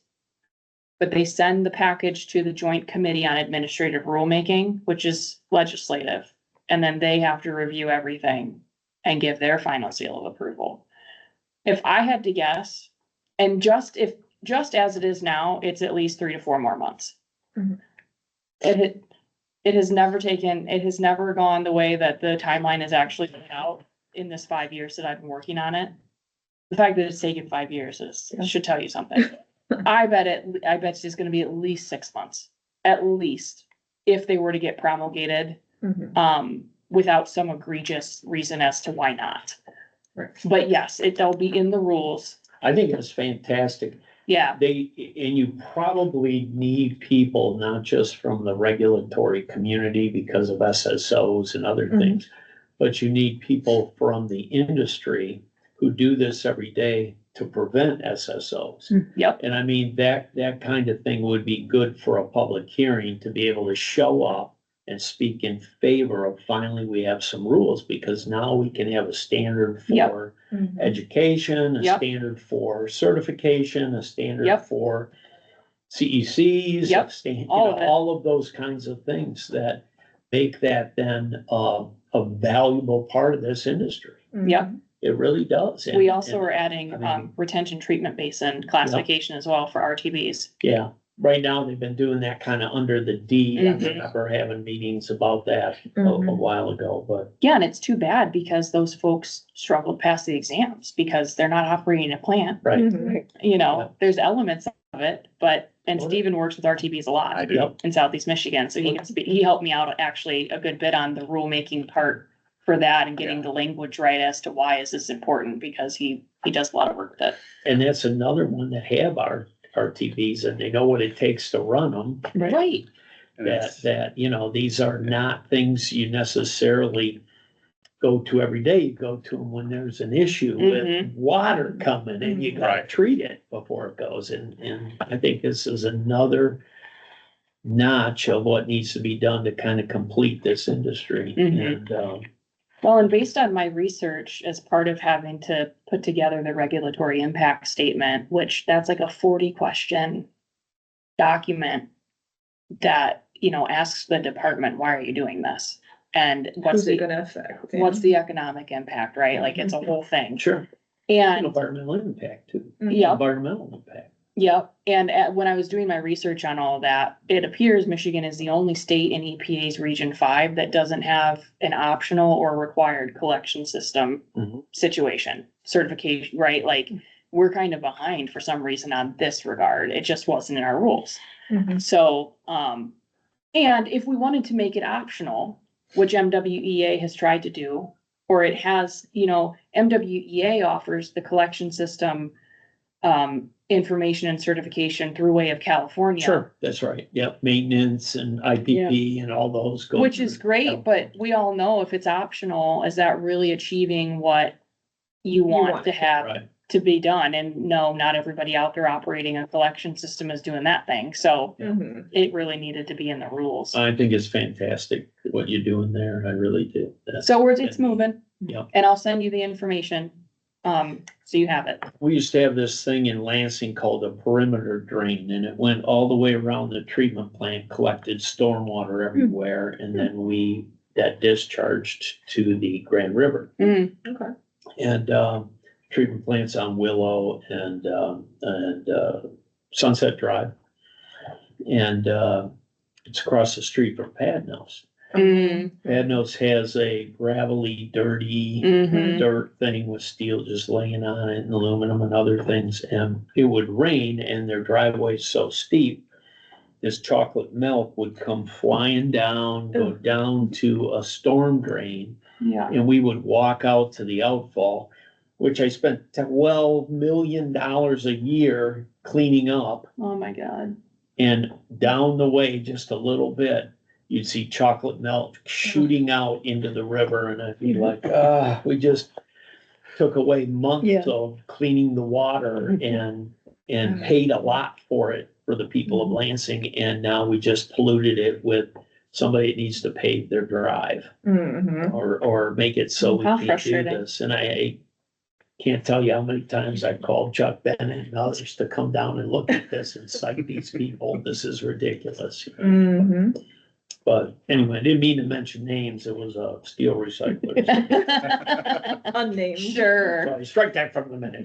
S4: But they send the package to the Joint Committee on Administrative Rulemaking, which is legislative. And then they have to review everything and give their final seal of approval. If I had to guess, and just as it is now, it's at least 3 to 4 more months.
S3: Mhm.
S4: It has never gone the way that the timeline is actually laid out in this 5 years that I've been working on it. The fact that it's taken 5 years should tell you something. I bet it's gonna be at least 6 months, at least, if they were to get promulgated, without some egregious reason as to why not.
S1: Right.
S4: But yes, they'll be in the rules.
S1: I think it's fantastic.
S4: Yeah,
S1: And you probably need people, not just from the regulatory community because of SSOs and other things, but you need people from the industry who do this every day to prevent SSOs.
S4: yep,
S1: And I mean, that kind of thing would be good for a public hearing to be able to show up and speak in favor of finally we have some rules, because now we can have a standard
S4: Yep.
S1: for education, a
S4: Yep.
S1: standard for certification, a standard
S4: Yep.
S1: for CECs,
S4: Yep. All of it.
S1: all of those kinds of things that make that then a valuable part of this industry.
S4: yep.
S1: It really does. And-
S4: We also
S1: and-
S4: are adding,
S1: I mean-
S4: retention treatment basin classification as well for RTBs.
S1: Yeah, right now they've been doing that kind of under the D. I
S4: Mhm.
S1: remember having meetings about that a while ago, but
S4: Yeah, and it's too bad because those folks struggled past the exams because they're not operating a plant.
S1: right.
S7: Right.
S4: You know,
S1: Yeah.
S4: there's elements of it, and
S1: Well,
S4: Steven works with RTBs a lot.
S2: I do.
S1: Yep.
S4: In Southeast Michigan, so he helped me out actually a good bit on the rulemaking part for that and getting the language right as to why is this important, because he does a lot of work with it.
S1: And that's another one that have our RTVs and they know what it takes to run them.
S4: Right.
S2: And
S1: That,
S2: it's-
S1: you know, these are not things you necessarily go to every day. You go to them when there's an issue with water coming and you gotta
S2: Right.
S1: treat it before it goes. And I think this is another notch of what needs to be done to kind of complete this industry.
S4: Mhm.
S1: And,
S4: Well, and based on my research, as part of having to put together the regulatory impact statement, which that's like a 40-question document that, asks the department, why are you doing this? And what's
S3: Who's it
S4: the,
S3: gonna affect?
S4: what's the economic impact, right? Like, it's a whole thing.
S1: sure, and
S4: And,
S1: environmental impact too.
S4: yeah,
S1: Environmental impact.
S4: yep, and when I was doing my research on all of that, it appears Michigan is the only state in EPA's Region 5 that doesn't have an optional or required collection system
S1: Mhm.
S4: situation, certification, right? Like, we're kind of behind for some reason on this regard. It just wasn't in our rules. So, and if we wanted to make it optional, which MWEA has tried to do, or it has, MWEA offers the collection system information and certification through way of California.
S1: Sure, that's right. Yep, maintenance and IPP and all those go.
S4: Which is
S1: through
S4: great, but
S1: California.
S4: we all know if it's optional, is that really achieving what you want to have
S1: Right,
S4: to be done? And no, not everybody out there operating a collection system is doing that thing. So it really needed to be in the rules.
S1: I think it's fantastic what you're doing there. I really do. That's-
S4: So it's moving,
S1: Yep.
S4: and I'll send you the information, so you have it.
S1: We used to have this thing in Lansing called a perimeter drain, and it went all the way around the treatment plant, collected stormwater everywhere, and then that discharged to the Grand River.
S4: Mm,
S1: And, treatment plants on Willow and Sunset Drive. And, it's across the street from Padnos.
S4: Mm,
S1: Adnos has a gravelly, dirty
S4: mhm.
S1: dirt thing with steel just laying on it and aluminum and other things. And it would rain and their driveway's so steep, this chocolate milk would come flying down, go down to a storm drain.
S4: Yeah.
S1: And we would walk out to the outfall, which I spent $12 million a year cleaning up.
S4: Oh, my God.
S1: And down the way, just a little bit, you'd see chocolate milk shooting out into the river. And I'd be like, we just took away months
S7: Yeah.
S1: of cleaning the water and paid a lot for it for the people of Lansing. And now we just polluted it with somebody that needs to pave their drive
S3: Mhm.
S1: or make it so we
S4: How
S1: can't do
S4: frustrating.
S1: this. And I can't tell you how many times I called Chuck Bennett and others to come down and look at this and cite these people. This is ridiculous.
S3: Mhm.
S1: But anyway, I didn't mean to mention names. It was a steel recycler.
S3: Unnamed.
S4: Sure.
S1: Sorry, strike that from the minute.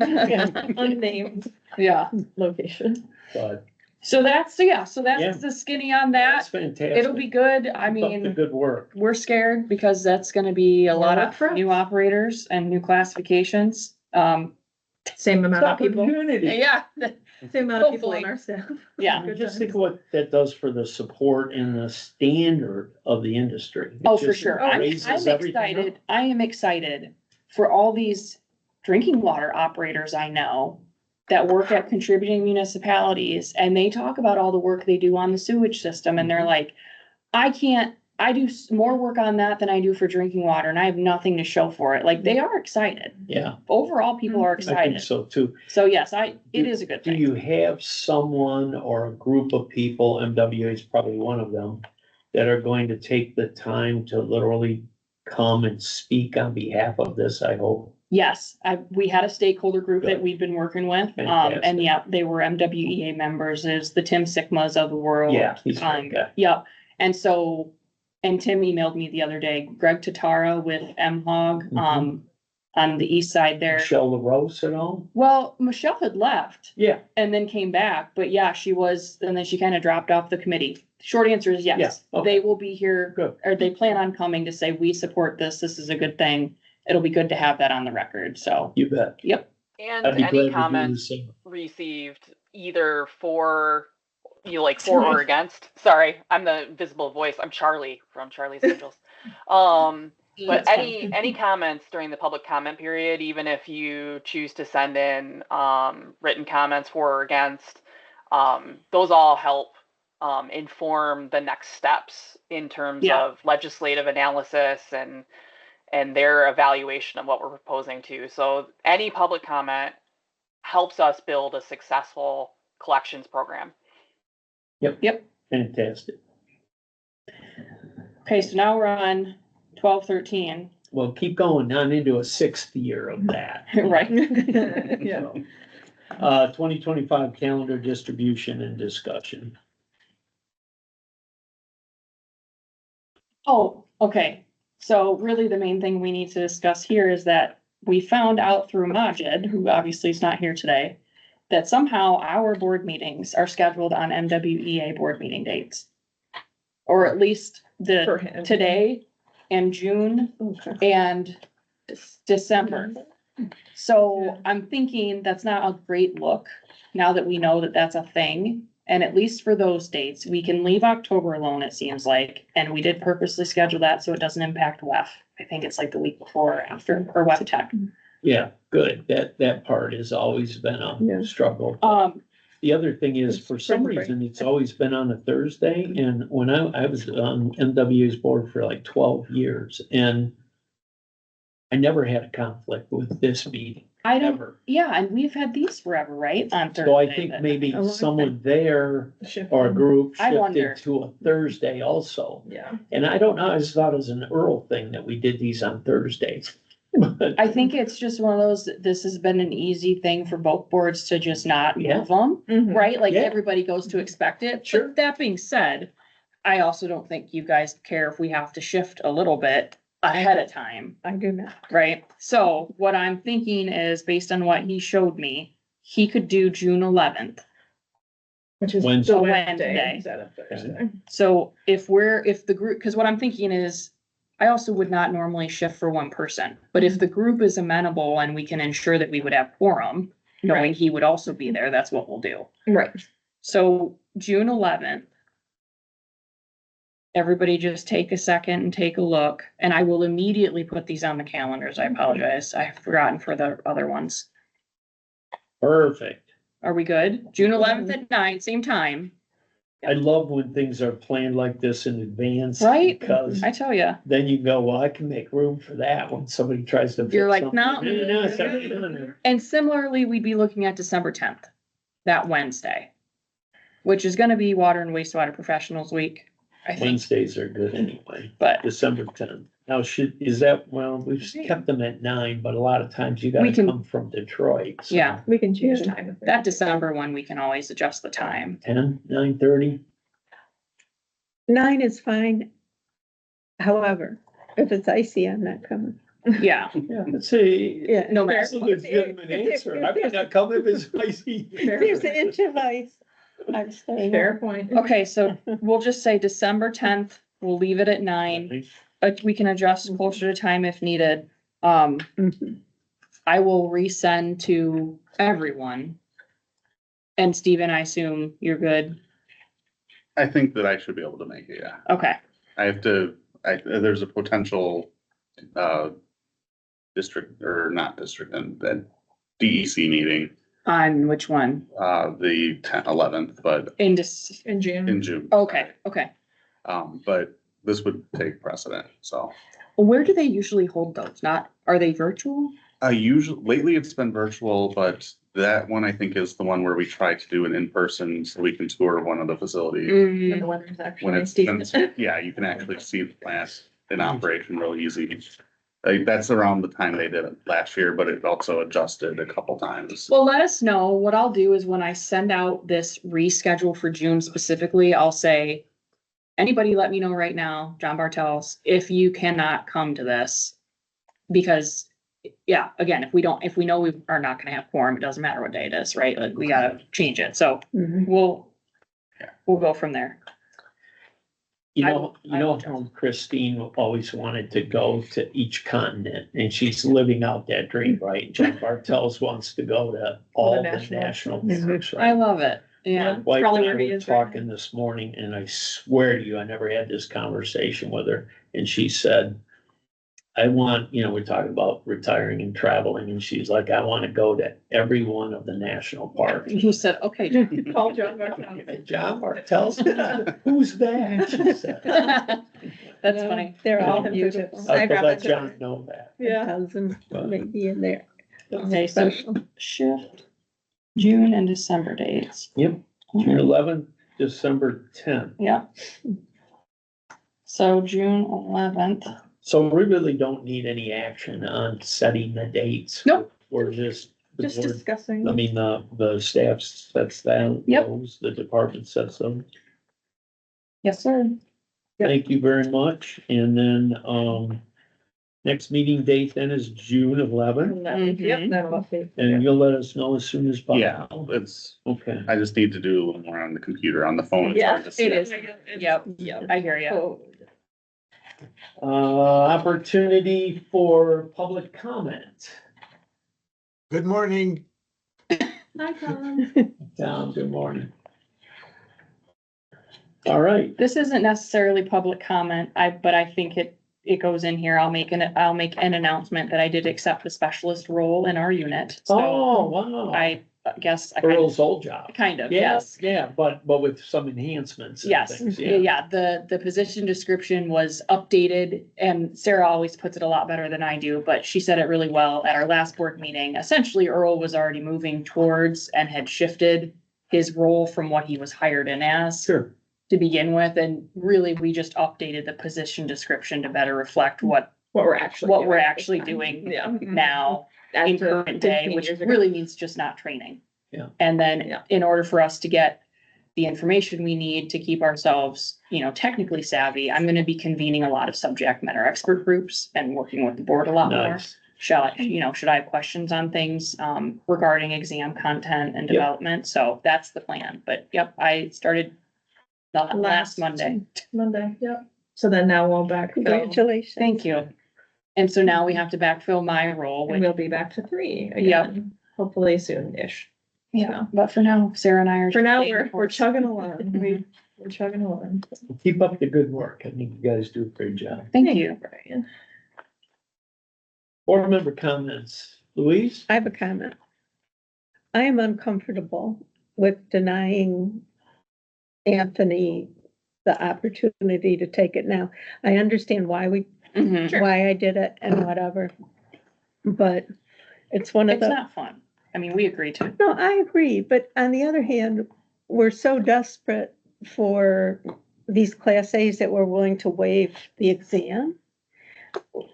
S3: Unnamed
S4: Yeah.
S3: location.
S1: But
S4: So that's
S1: Yeah.
S4: the skinny on
S1: that's
S4: that.
S1: fantastic.
S4: It'll be good. I
S1: Keep up the
S4: mean,
S1: good work.
S4: we're scared because that's gonna be a
S3: More
S4: lot
S3: work for
S4: of
S3: us.
S4: new operators and new classifications.
S3: Same amount of people.
S1: Opportunity.
S4: Yeah,
S3: Same amount of people on
S4: Hopefully.
S3: our staff.
S4: yeah.
S3: Good
S1: Just think
S3: times.
S1: of what that does for the support and the standard of the industry. It
S4: Oh, for
S1: just
S4: sure.
S1: raises
S4: I'm
S1: everything up.
S4: excited. I am excited for all these drinking water operators I know that work at contributing municipalities, and they talk about all the work they do on the sewage system, and they're like, I do more work on that than I do for drinking water, and I have nothing to show for it. Like, they are excited.
S1: Yeah,
S4: Overall, people are
S1: I think
S4: excited.
S1: so too.
S4: So yes, it is a good
S1: Do
S4: thing.
S1: you have someone or a group of people, MWA is probably one of them, that are going to take the time to literally come and speak on behalf of this, I hope?
S4: Yes, we had a stakeholder group that
S1: Good.
S4: we've been working with, and
S1: Fantastic.
S4: yeah, they were MWEA members, is the Tim Sigmas of the world.
S1: Yeah, he's a great guy.
S4: Yep, and so, and Tim emailed me the other day, Greg Tatara with MHOG,
S1: Mhm.
S4: on the east side there.
S1: Michelle LaRose at all?
S4: Well, Michelle had left
S1: Yeah,
S4: and then came back, but yeah, she was, and then she kind of dropped off the committee. Short answer is yes,
S1: Yeah, okay.
S4: they will be here,
S1: Good.
S4: or they plan on coming to say, we support this, this is a good thing. It'll be good to have that on the record, so,
S1: you bet.
S4: yep.
S8: And
S1: I'd be glad
S8: any
S1: to do the
S8: comments
S1: same.
S8: received either for, for or against? Sorry, I'm the visible voice. I'm Charlie from Charlie's Angels. But
S4: That's fine.
S8: any comments during the public comment period, even if you choose to send in written comments for or against, those all help inform the next steps in terms
S4: Yeah.
S8: of legislative analysis and their evaluation of what we're proposing to. So any public comment helps us build a successful collections program.
S1: Fantastic.
S4: Okay, so now we're on 12-13,
S1: Well, keep going on into a sixth year of that.
S4: right?
S3: Yeah.
S1: 2025 calendar distribution and discussion.
S4: Oh, okay. So really the main thing we need to discuss here is that we found out through Majid, who obviously is not here today, that somehow our board meetings are scheduled on MWEA board meeting dates. Or at least
S3: For him.
S4: today and June
S3: Okay.
S4: and December. So I'm thinking that's not a great look now that we know that that's a thing. And at least for those dates, we can leave October alone, it seems like. And we did purposely schedule that so it doesn't impact WEF. I think it's like the week before or after, or WEF Tech.
S1: Yeah, good. That part has always been
S7: Yeah.
S1: a struggle. The other thing is, for some
S7: Spring break.
S1: reason, it's always been on a Thursday, and when I was on MW's board for like 12 years, and I never had a conflict with this meeting,
S4: I don't,
S1: ever.
S4: yeah, and we've had these forever, right? On Thursday.
S1: So I think maybe
S7: A long
S1: someone there
S3: Shift.
S1: or a group
S4: I wonder.
S1: shifted to a Thursday also.
S3: Yeah.
S1: And I don't know, I just thought it was an Earl thing that we did these on Thursdays. But
S4: I think it's just one of those, this has been an easy thing for both boards to just not
S1: Yeah.
S4: move them.
S3: Mhm.
S4: Right? Like
S1: Yeah.
S4: everybody goes to expect it.
S1: Sure.
S4: But that being said, I also don't think you guys care if we have to shift a little bit ahead of time,
S7: I do not.
S4: right? So what I'm thinking is based on what he showed me, he could do June 11th.
S3: Which is
S1: Wednesday.
S3: the
S4: Wednesday.
S3: Wednesday instead of Thursday.
S4: So if the group, because what I'm thinking is, I also would not normally shift for one person, but if the group is amenable and we can ensure that we would have quorum, knowing
S3: Right.
S4: he would also be there, that's what we'll do.
S3: Right.
S4: So June 11th. Everybody just take a second and take a look, and I will immediately put these on the calendars. I apologize. I've forgotten for the other ones.
S1: Perfect.
S4: Are we good? June 11th at 9, same time,
S1: I love when things are planned like this in advance.
S4: Right?
S1: Because
S4: I tell you.
S1: then you go, well, I can make room for that when somebody tries to.
S4: You're
S1: fit
S4: like,
S1: something.
S4: no.
S1: No, it's already done there.
S4: And similarly, we'd be looking at December 10th, that Wednesday, which is gonna be Water and Wastewater Professionals Week, I think,
S1: Wednesdays are good anyway.
S4: but
S1: December 10th. Now, is that, well, we've kept them at 9, but a lot of times you
S4: We
S1: gotta
S4: can-
S1: come from Detroit. so
S4: yeah,
S3: We can choose time.
S4: that December one, we can always adjust the time.
S1: 10, 9:30?
S7: 9 is fine. However, if it's icy, I'm not coming.
S4: Yeah,
S1: Yeah, let's see.
S7: Yeah.
S4: no matter
S1: That's a legitimate answer. I might not come if it's icy.
S7: If there's an inch of ice, I'm staying.
S3: Fair point.
S4: Okay, so we'll just say December 10th, we'll leave it at 9. We can adjust closer to time if needed.
S7: Mhm.
S4: I will resend to everyone. And Steven, I assume you're good.
S2: I think that I should be able to make it, yeah.
S4: Okay,
S2: There's a potential, district, or not district, and then DEC meeting,
S4: on which one?
S2: the 11th, but
S4: In
S3: In June.
S2: in June.
S4: okay, okay.
S2: But this would take precedent, so.
S4: Where do they usually hold those? Are they virtual?
S2: Lately it's been virtual, but that one I think is the one where we try to do an in-person so we can tour one of the facilities.
S3: When the weather's
S2: When
S3: actually
S2: it's,
S3: decent.
S2: yeah, you can actually see the plant in operation real easy. That's around the time they did it last year, but it also adjusted a couple times.
S4: Well, let us know. What I'll do is when I send out this reschedule for June specifically, I'll say, anybody let me know right now, John Bartels, if you cannot come to this. Because, yeah, again, if we know we are not gonna have quorum, it doesn't matter what day it is, right? Like, we gotta change it. So
S7: Mhm.
S4: we'll go from there.
S1: You
S4: I
S1: know,
S4: will-
S1: you
S4: I
S1: know
S4: will
S1: how Christine always wanted to go to each continent, and she's living out that dream, right? John Bartels wants to go to all the national parks,
S4: I
S1: right?
S4: love it. Yeah.
S1: Wife
S3: Probably
S1: and I
S3: where he
S1: were
S3: is right
S1: talking this morning, and I swear to you, I never had this conversation with her, and she said, I want, we're talking about retiring and traveling, and she's like, I wanna go to every one of the national parks.
S4: You said, okay.
S3: Call John Bartels.
S1: And John Bartels, who's that? She said.
S4: That's
S7: Yeah,
S4: funny.
S7: They're all
S3: Yeah.
S7: beautiful.
S1: I
S3: I'd
S1: could
S3: rather
S1: let
S3: do
S1: John
S3: it.
S1: know that.
S7: A
S3: Yeah.
S7: dozen maybe in there.
S4: Okay, so shift June and December dates.
S1: Yep, June 11th, December 10th.
S4: Yeah. So June 11th.
S1: So we really don't need any action on setting the dates.
S4: Nope.
S1: We're just, the
S3: Just
S1: board,
S3: discussing.
S1: I mean, the staff sets them.
S4: Yep.
S1: Those, the department sets them.
S4: Yes, sir.
S3: Yep.
S1: Thank you very much. And then, next meeting date then is June 11th,
S3: Yep, that'll be.
S1: and you'll let us know as soon as
S2: Yeah,
S1: possible.
S2: it's,
S1: Okay.
S2: I just need to do a little more on the computer, on the phone. it's hard to see.
S4: It is. Yep, I hear you.
S1: Opportunity for public comment.
S5: Good morning.
S3: Hi, Tom.
S1: Tom, good morning. All right,
S4: This isn't necessarily public comment, but I think it goes in here. I'll make an announcement that I did accept the specialist role in our unit. So
S1: oh, wow.
S4: I guess
S1: Earl's old job.
S4: kind of,
S1: Yes,
S4: yes.
S1: yeah, but with some enhancements and
S4: Yes,
S1: things,
S4: yeah, the position description was updated and Sarah always puts it a lot better than I do, but she said it really well at our last board meeting. Essentially, Earl was already moving towards and had shifted his role from what he was hired in as
S1: Sure.
S4: to begin with, and really, we just updated the position description to better reflect what
S3: What we're actually
S4: doing
S3: Yeah.
S4: now in
S3: After
S4: current day,
S3: 15
S4: which
S3: years ago.
S4: really means just not training.
S1: Yeah.
S4: And then
S3: Yeah.
S4: in order for us to get the information we need to keep ourselves, technically savvy, I'm gonna be convening a lot of subject matter expert groups and working with the board a lot more.
S1: Nice.
S4: should I have questions on things, regarding exam content and
S1: Yep.
S4: development? So that's the plan. But yep, I started last Monday.
S3: Monday, yep. So then now we'll backfill,
S7: Congratulations.
S4: Thank you. And so now we have to backfill my role,
S3: and
S4: which,
S3: we'll be back to 3
S4: Yep.
S3: again, hopefully soon-ish.
S4: yeah, but for now, Sarah and I are.
S3: For now,
S4: staying the
S3: we're
S4: course.
S3: chugging along.
S4: Mhm.
S3: We're chugging along.
S1: Keep up the good work. I think you guys do a great job.
S4: Thank you.
S3: Brian.
S1: Board member comments. Louise?
S7: I have a comment. I am uncomfortable with denying Anthony the opportunity to take it now. I understand why
S4: Mhm.
S7: why I did it and whatever. But it's one of
S4: It's
S7: the,
S4: not fun. I mean, we agree to.
S7: no, I agree, but on the other hand, we're so desperate for these Class A's that we're willing to waive the exam.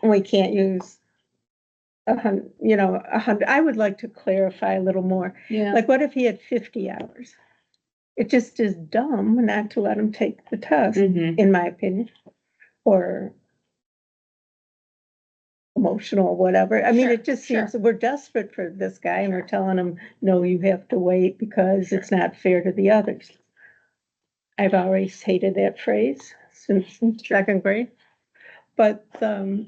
S7: We can't use 100, I would like to clarify a little more.
S4: Yeah.
S7: Like, what if he had 50 hours? It just is dumb not to let him take the test,
S4: Mhm.
S7: in my opinion, or emotional, whatever. I mean,
S4: Sure,
S7: it just
S4: sure.
S7: seems we're desperate for this guy and we're telling him, no, you have to wait because it's not fair to the others. I've always hated that phrase since second grade. But, so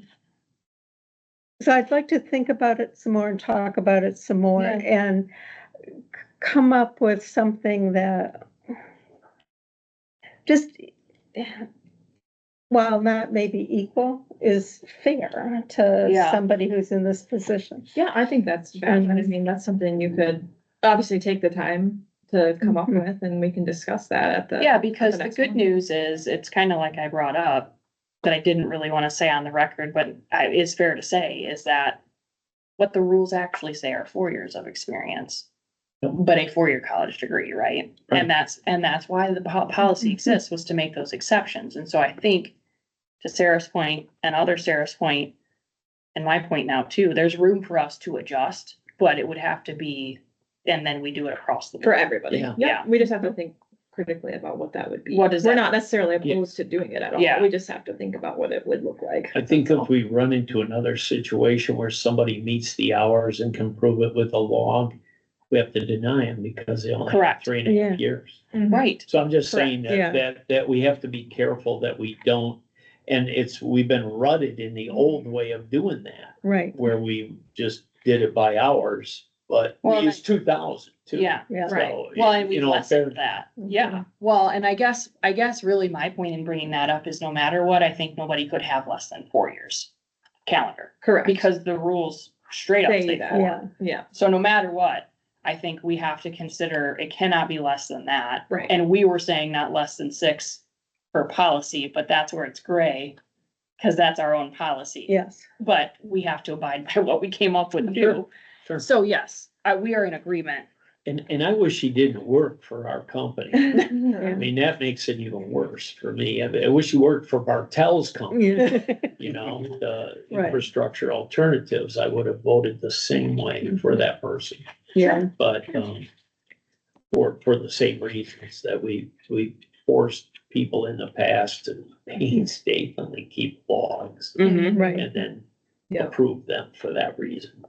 S7: I'd like to think about it some more and talk about it some more
S4: Yeah.
S7: and come up with something that just, while not maybe equal, is fair to
S4: Yeah.
S7: somebody who's in this position.
S3: Yeah, I think that's valid. I mean, that's something you could obviously take the time to come up
S7: Mhm.
S3: with, and we can discuss that at the.
S4: Yeah, because
S3: at
S4: the
S3: next
S4: good
S3: one.
S4: news is, it's kind of like I brought up, that I didn't really want to say on the record, but it's fair to say, is that what the rules actually say are 4 years of experience, but a 4-year college degree, right?
S1: Right.
S4: And that's why the policy exists, was to make those exceptions. And so I think, to Sarah's point and other Sarah's point, and my point now too, there's room for us to adjust, but it would have to be, and then we do it across the
S3: For
S4: board.
S3: everybody.
S1: Yeah.
S3: Yeah, we just have to think critically about what that would be.
S4: What does
S3: We're
S4: that-
S3: not necessarily
S1: Yeah.
S3: opposed to doing it at all.
S4: Yeah.
S3: We just have to think about what it would look like.
S1: I think
S3: That's
S1: if we run into another situation where somebody meets the hours and can prove it with a log, we have to deny them because they only have
S4: Correct.
S1: 3.5
S7: Yeah.
S1: years.
S3: all. Mhm.
S4: Right.
S1: So I'm just
S4: Correct.
S1: saying
S7: Yeah.
S1: that we have to be careful that we don't, and we've been rutted in the old way of doing that,
S7: Right,
S1: where we just did it by hours, but we
S4: Well,
S1: used 2,000 too.
S4: Yeah,
S7: yeah.
S1: So,
S4: right. Well, and we
S1: you know,
S4: lessened
S1: fair-
S4: that. Yeah. Well, and I guess really my point in bringing that up is, no matter what, I think nobody could have less than 4 years calendar,
S3: Correct.
S4: because the rules straight up
S3: Say
S4: say
S3: that.
S4: 4.
S7: Yeah,
S3: Yeah,
S4: So no matter what, I think we have to consider it cannot be less than that.
S3: right.
S4: And we were saying not less than 6 for policy, but that's where it's gray, because that's our own policy.
S7: yes.
S4: But we have to abide by what we came up with too.
S1: Sure.
S4: So yes, we are in agreement.
S1: And I wish he didn't work for our company. I
S3: Yeah.
S1: mean, that makes it even worse for me. I wish he worked for Bartel's company, you know, the
S7: Right.
S1: infrastructure alternatives. I would have voted the same way for that person.
S7: Yeah,
S1: But, for the same reasons that we forced people in the past to painstakingly keep logs
S4: Mhm.
S7: right.
S1: and then
S3: Yeah.
S1: approve them for that reason.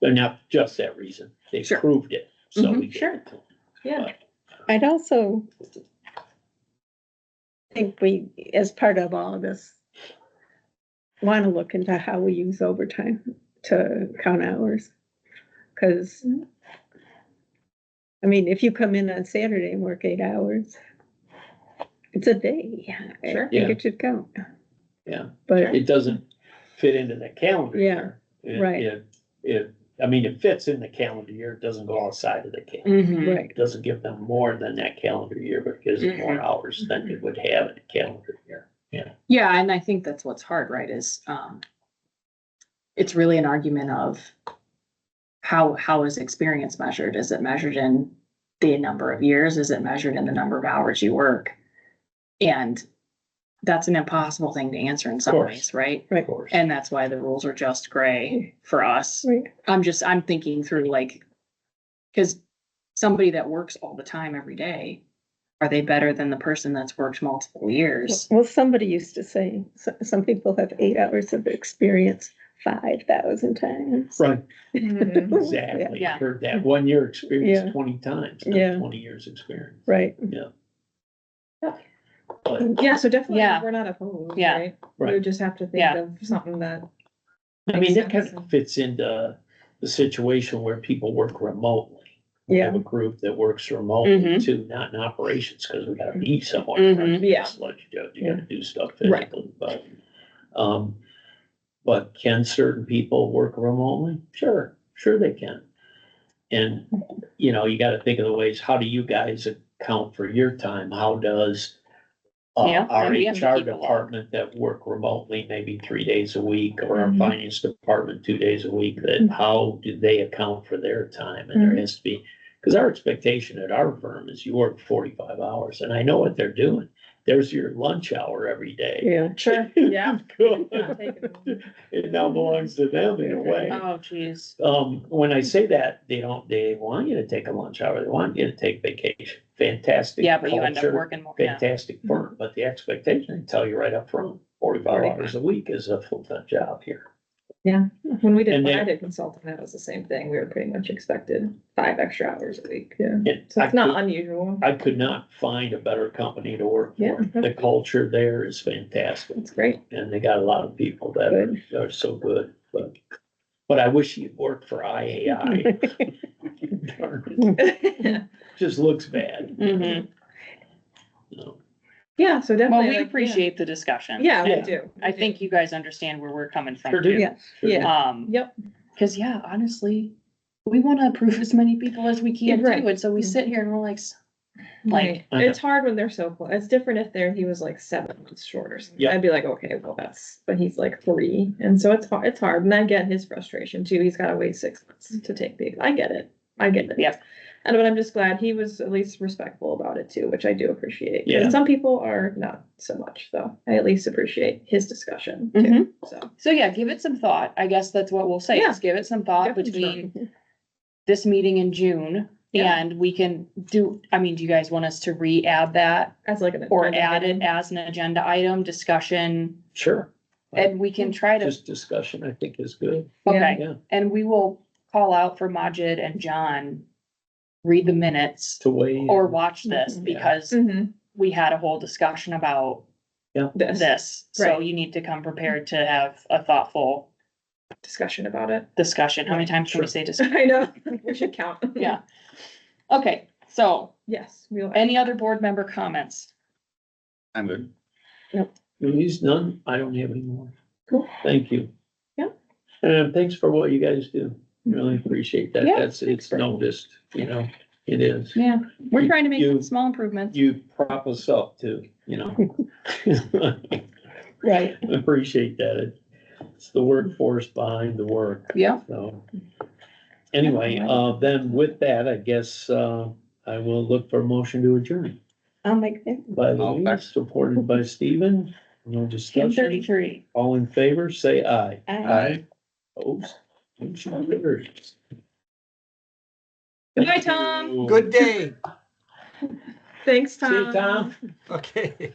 S1: But not just that reason, they
S3: Sure.
S1: proved it, so
S4: Mhm,
S1: we gave
S4: sure.
S1: it to them.
S3: Yeah.
S7: I'd also think we, as part of all of this, want to look into how we use overtime to count hours. Because, I mean, if you come in on Saturday and work 8 hours, it's a day. I
S3: Sure.
S7: think
S1: Yeah.
S7: it should count.
S1: Yeah.
S7: But,
S1: It doesn't fit into the calendar
S7: Yeah,
S1: year.
S7: right.
S1: It fits in the calendar year, it doesn't go outside of the calendar.
S4: Mhm.
S7: right,
S1: It doesn't give them more than that calendar year, but gives them more hours than it would have in a calendar year. Yeah.
S9: Yeah, and I think that's what's hard, right, is, it's really an argument of how is experience measured? Is it measured in the number of years? Is it measured in the number of hours you work? And that's an impossible thing to answer in some
S1: course.
S9: ways, right?
S1: Of course.
S9: And that's why the rules are just gray for us.
S7: right.
S9: I'm thinking through, like, cause somebody that works all the time every day, are they better than the person that's worked multiple years?
S7: Well, somebody used to say, some people have 8 hours of experience, 5,000 times.
S1: Right,
S3: Mhm.
S1: exactly.
S4: Yeah.
S1: Heard that 1 year experience
S7: Yeah.
S1: 20 times,
S7: Yeah.
S1: not 20 years experience.
S7: Right.
S1: But,
S3: Yeah, so definitely,
S4: Yeah.
S3: we're not opposed,
S4: Yeah.
S3: right? We
S1: Right.
S3: would just have to think
S4: Yeah.
S3: of something that,
S1: I mean, that kind
S3: Makes sense.
S1: of fits into the situation where people work remotely. We have a group that works remotely
S4: Mhm.
S1: too, not in operations, because we gotta be somewhere.
S4: Mhm.
S3: Yeah.
S1: You gotta do stuff
S3: Right.
S1: physically, but can certain people work remotely? Sure they can. And, you know, you gotta think of the ways, how do you guys account for your time? How does
S4: Yeah,
S1: our
S4: and we have to
S1: HR
S4: keep it log.
S1: department that work remotely maybe 3 days a week, or our
S3: Mhm.
S1: finance department 2 days a week, that
S3: Mhm.
S1: how do they account for their time? And there has to be, because our expectation at our firm is you work 45 hours, and I know what they're doing. There's your lunch hour every day.
S7: Yeah.
S3: sure, yeah.
S1: Good.
S3: Not taking-
S1: It now belongs to them in a way.
S4: Oh, geez.
S1: When I say that, they want you to take a lunch hour, they want you to take vacation. Fantastic
S4: Yeah, but you end up
S1: culture,
S4: working more, yeah.
S1: fantastic firm, but the expectation, I tell you right up front, 45
S3: Right.
S1: hours a week is a full-time job here.
S3: When we did,
S1: And
S3: when I
S1: they-
S3: did consulting, that was the same thing. We were pretty much expected 5 extra hours a week, yeah.
S1: And
S3: So
S1: I
S3: it's not
S1: could-
S3: unusual.
S1: I could not find a better company to work
S3: Yeah.
S1: for. The culture there is fantastic,
S3: It's great.
S1: and they got a lot of people that are so good, but I wish you'd worked for IAI. Darn it. Just looks bad.
S4: Mhm.
S1: No.
S3: Yeah, so
S4: Well,
S3: definitely.
S4: we
S3: like,
S4: appreciate the discussion.
S3: Yeah, we
S1: Yeah.
S3: do.
S4: I think you guys understand where we're coming from
S1: Sure do.
S4: too.
S7: Yeah.
S1: Sure do.
S7: Yeah.
S4: Yep. Cause yeah, honestly, we wanna approve as many people as we can
S3: Right.
S4: too, and so we sit here and we're like,
S3: Right.
S1: I know.
S3: It's hard when they're so close. It's different if he was like 7 months short or something.
S1: Yep.
S3: I'd be like, okay, well, but he's like 3. And so it's hard. And I get his frustration too. He's gotta wait 6 months to take I get it.
S4: Yep.
S3: But I'm just glad he was at least respectful about it too, which I do appreciate. 'Cause
S1: Yeah.
S3: some people are not so much, so I at least appreciate his discussion too,
S4: Mhm.
S3: so.
S4: so yeah, give it some thought. I guess that's what we'll say,
S3: Yeah.
S4: is give it some thought
S3: Definitely.
S4: between this meeting in June.
S3: Yeah.
S4: And we can do, I mean, do you guys want us to re-add that
S3: As like an.
S4: or
S3: agenda
S4: add it
S3: item.
S4: as an agenda item, discussion?
S1: Sure.
S4: And we can try to,
S1: Just discussion, I think is good.
S4: okay,
S1: Yeah,
S4: and we will call out for Majid and John, read the minutes
S1: to weigh in.
S4: or watch this
S3: Mhm.
S4: because
S3: Mhm.
S4: we had a whole discussion about this. So
S3: Right.
S4: you need to come prepared to have a thoughtful
S3: Discussion about it.
S4: discussion. How many times can we
S1: Sure.
S4: say discussion?
S3: I know, we should count.
S4: Yeah. Okay, so
S3: Yes, we'll.
S4: any other board member comments?
S2: I'm good.
S1: He's none, I don't have any more.
S3: Cool.
S1: Thank you.
S3: Yeah.
S1: And thanks for what you guys do. Really appreciate that.
S4: Yeah.
S1: It's noticed, it is.
S4: Yeah, we're trying to
S1: You-
S4: make small improvements.
S1: You prop us up too,
S7: Right.
S1: Appreciate that. It's the workforce behind the work,
S4: Yeah,
S1: so. Anyway, then with that, I guess, I will look for a motion to adjourn.
S7: I'll make that.
S1: By
S2: I'll
S1: Louise,
S2: back.
S1: supported by Stephen. No discussion.
S4: 10:33.
S1: All in favor, say aye.
S7: Aye.
S1: Opposed? Motion carries.
S3: Good night, Tom.
S5: Good day.
S3: Thanks,
S1: See you, Tom.
S5: Okay.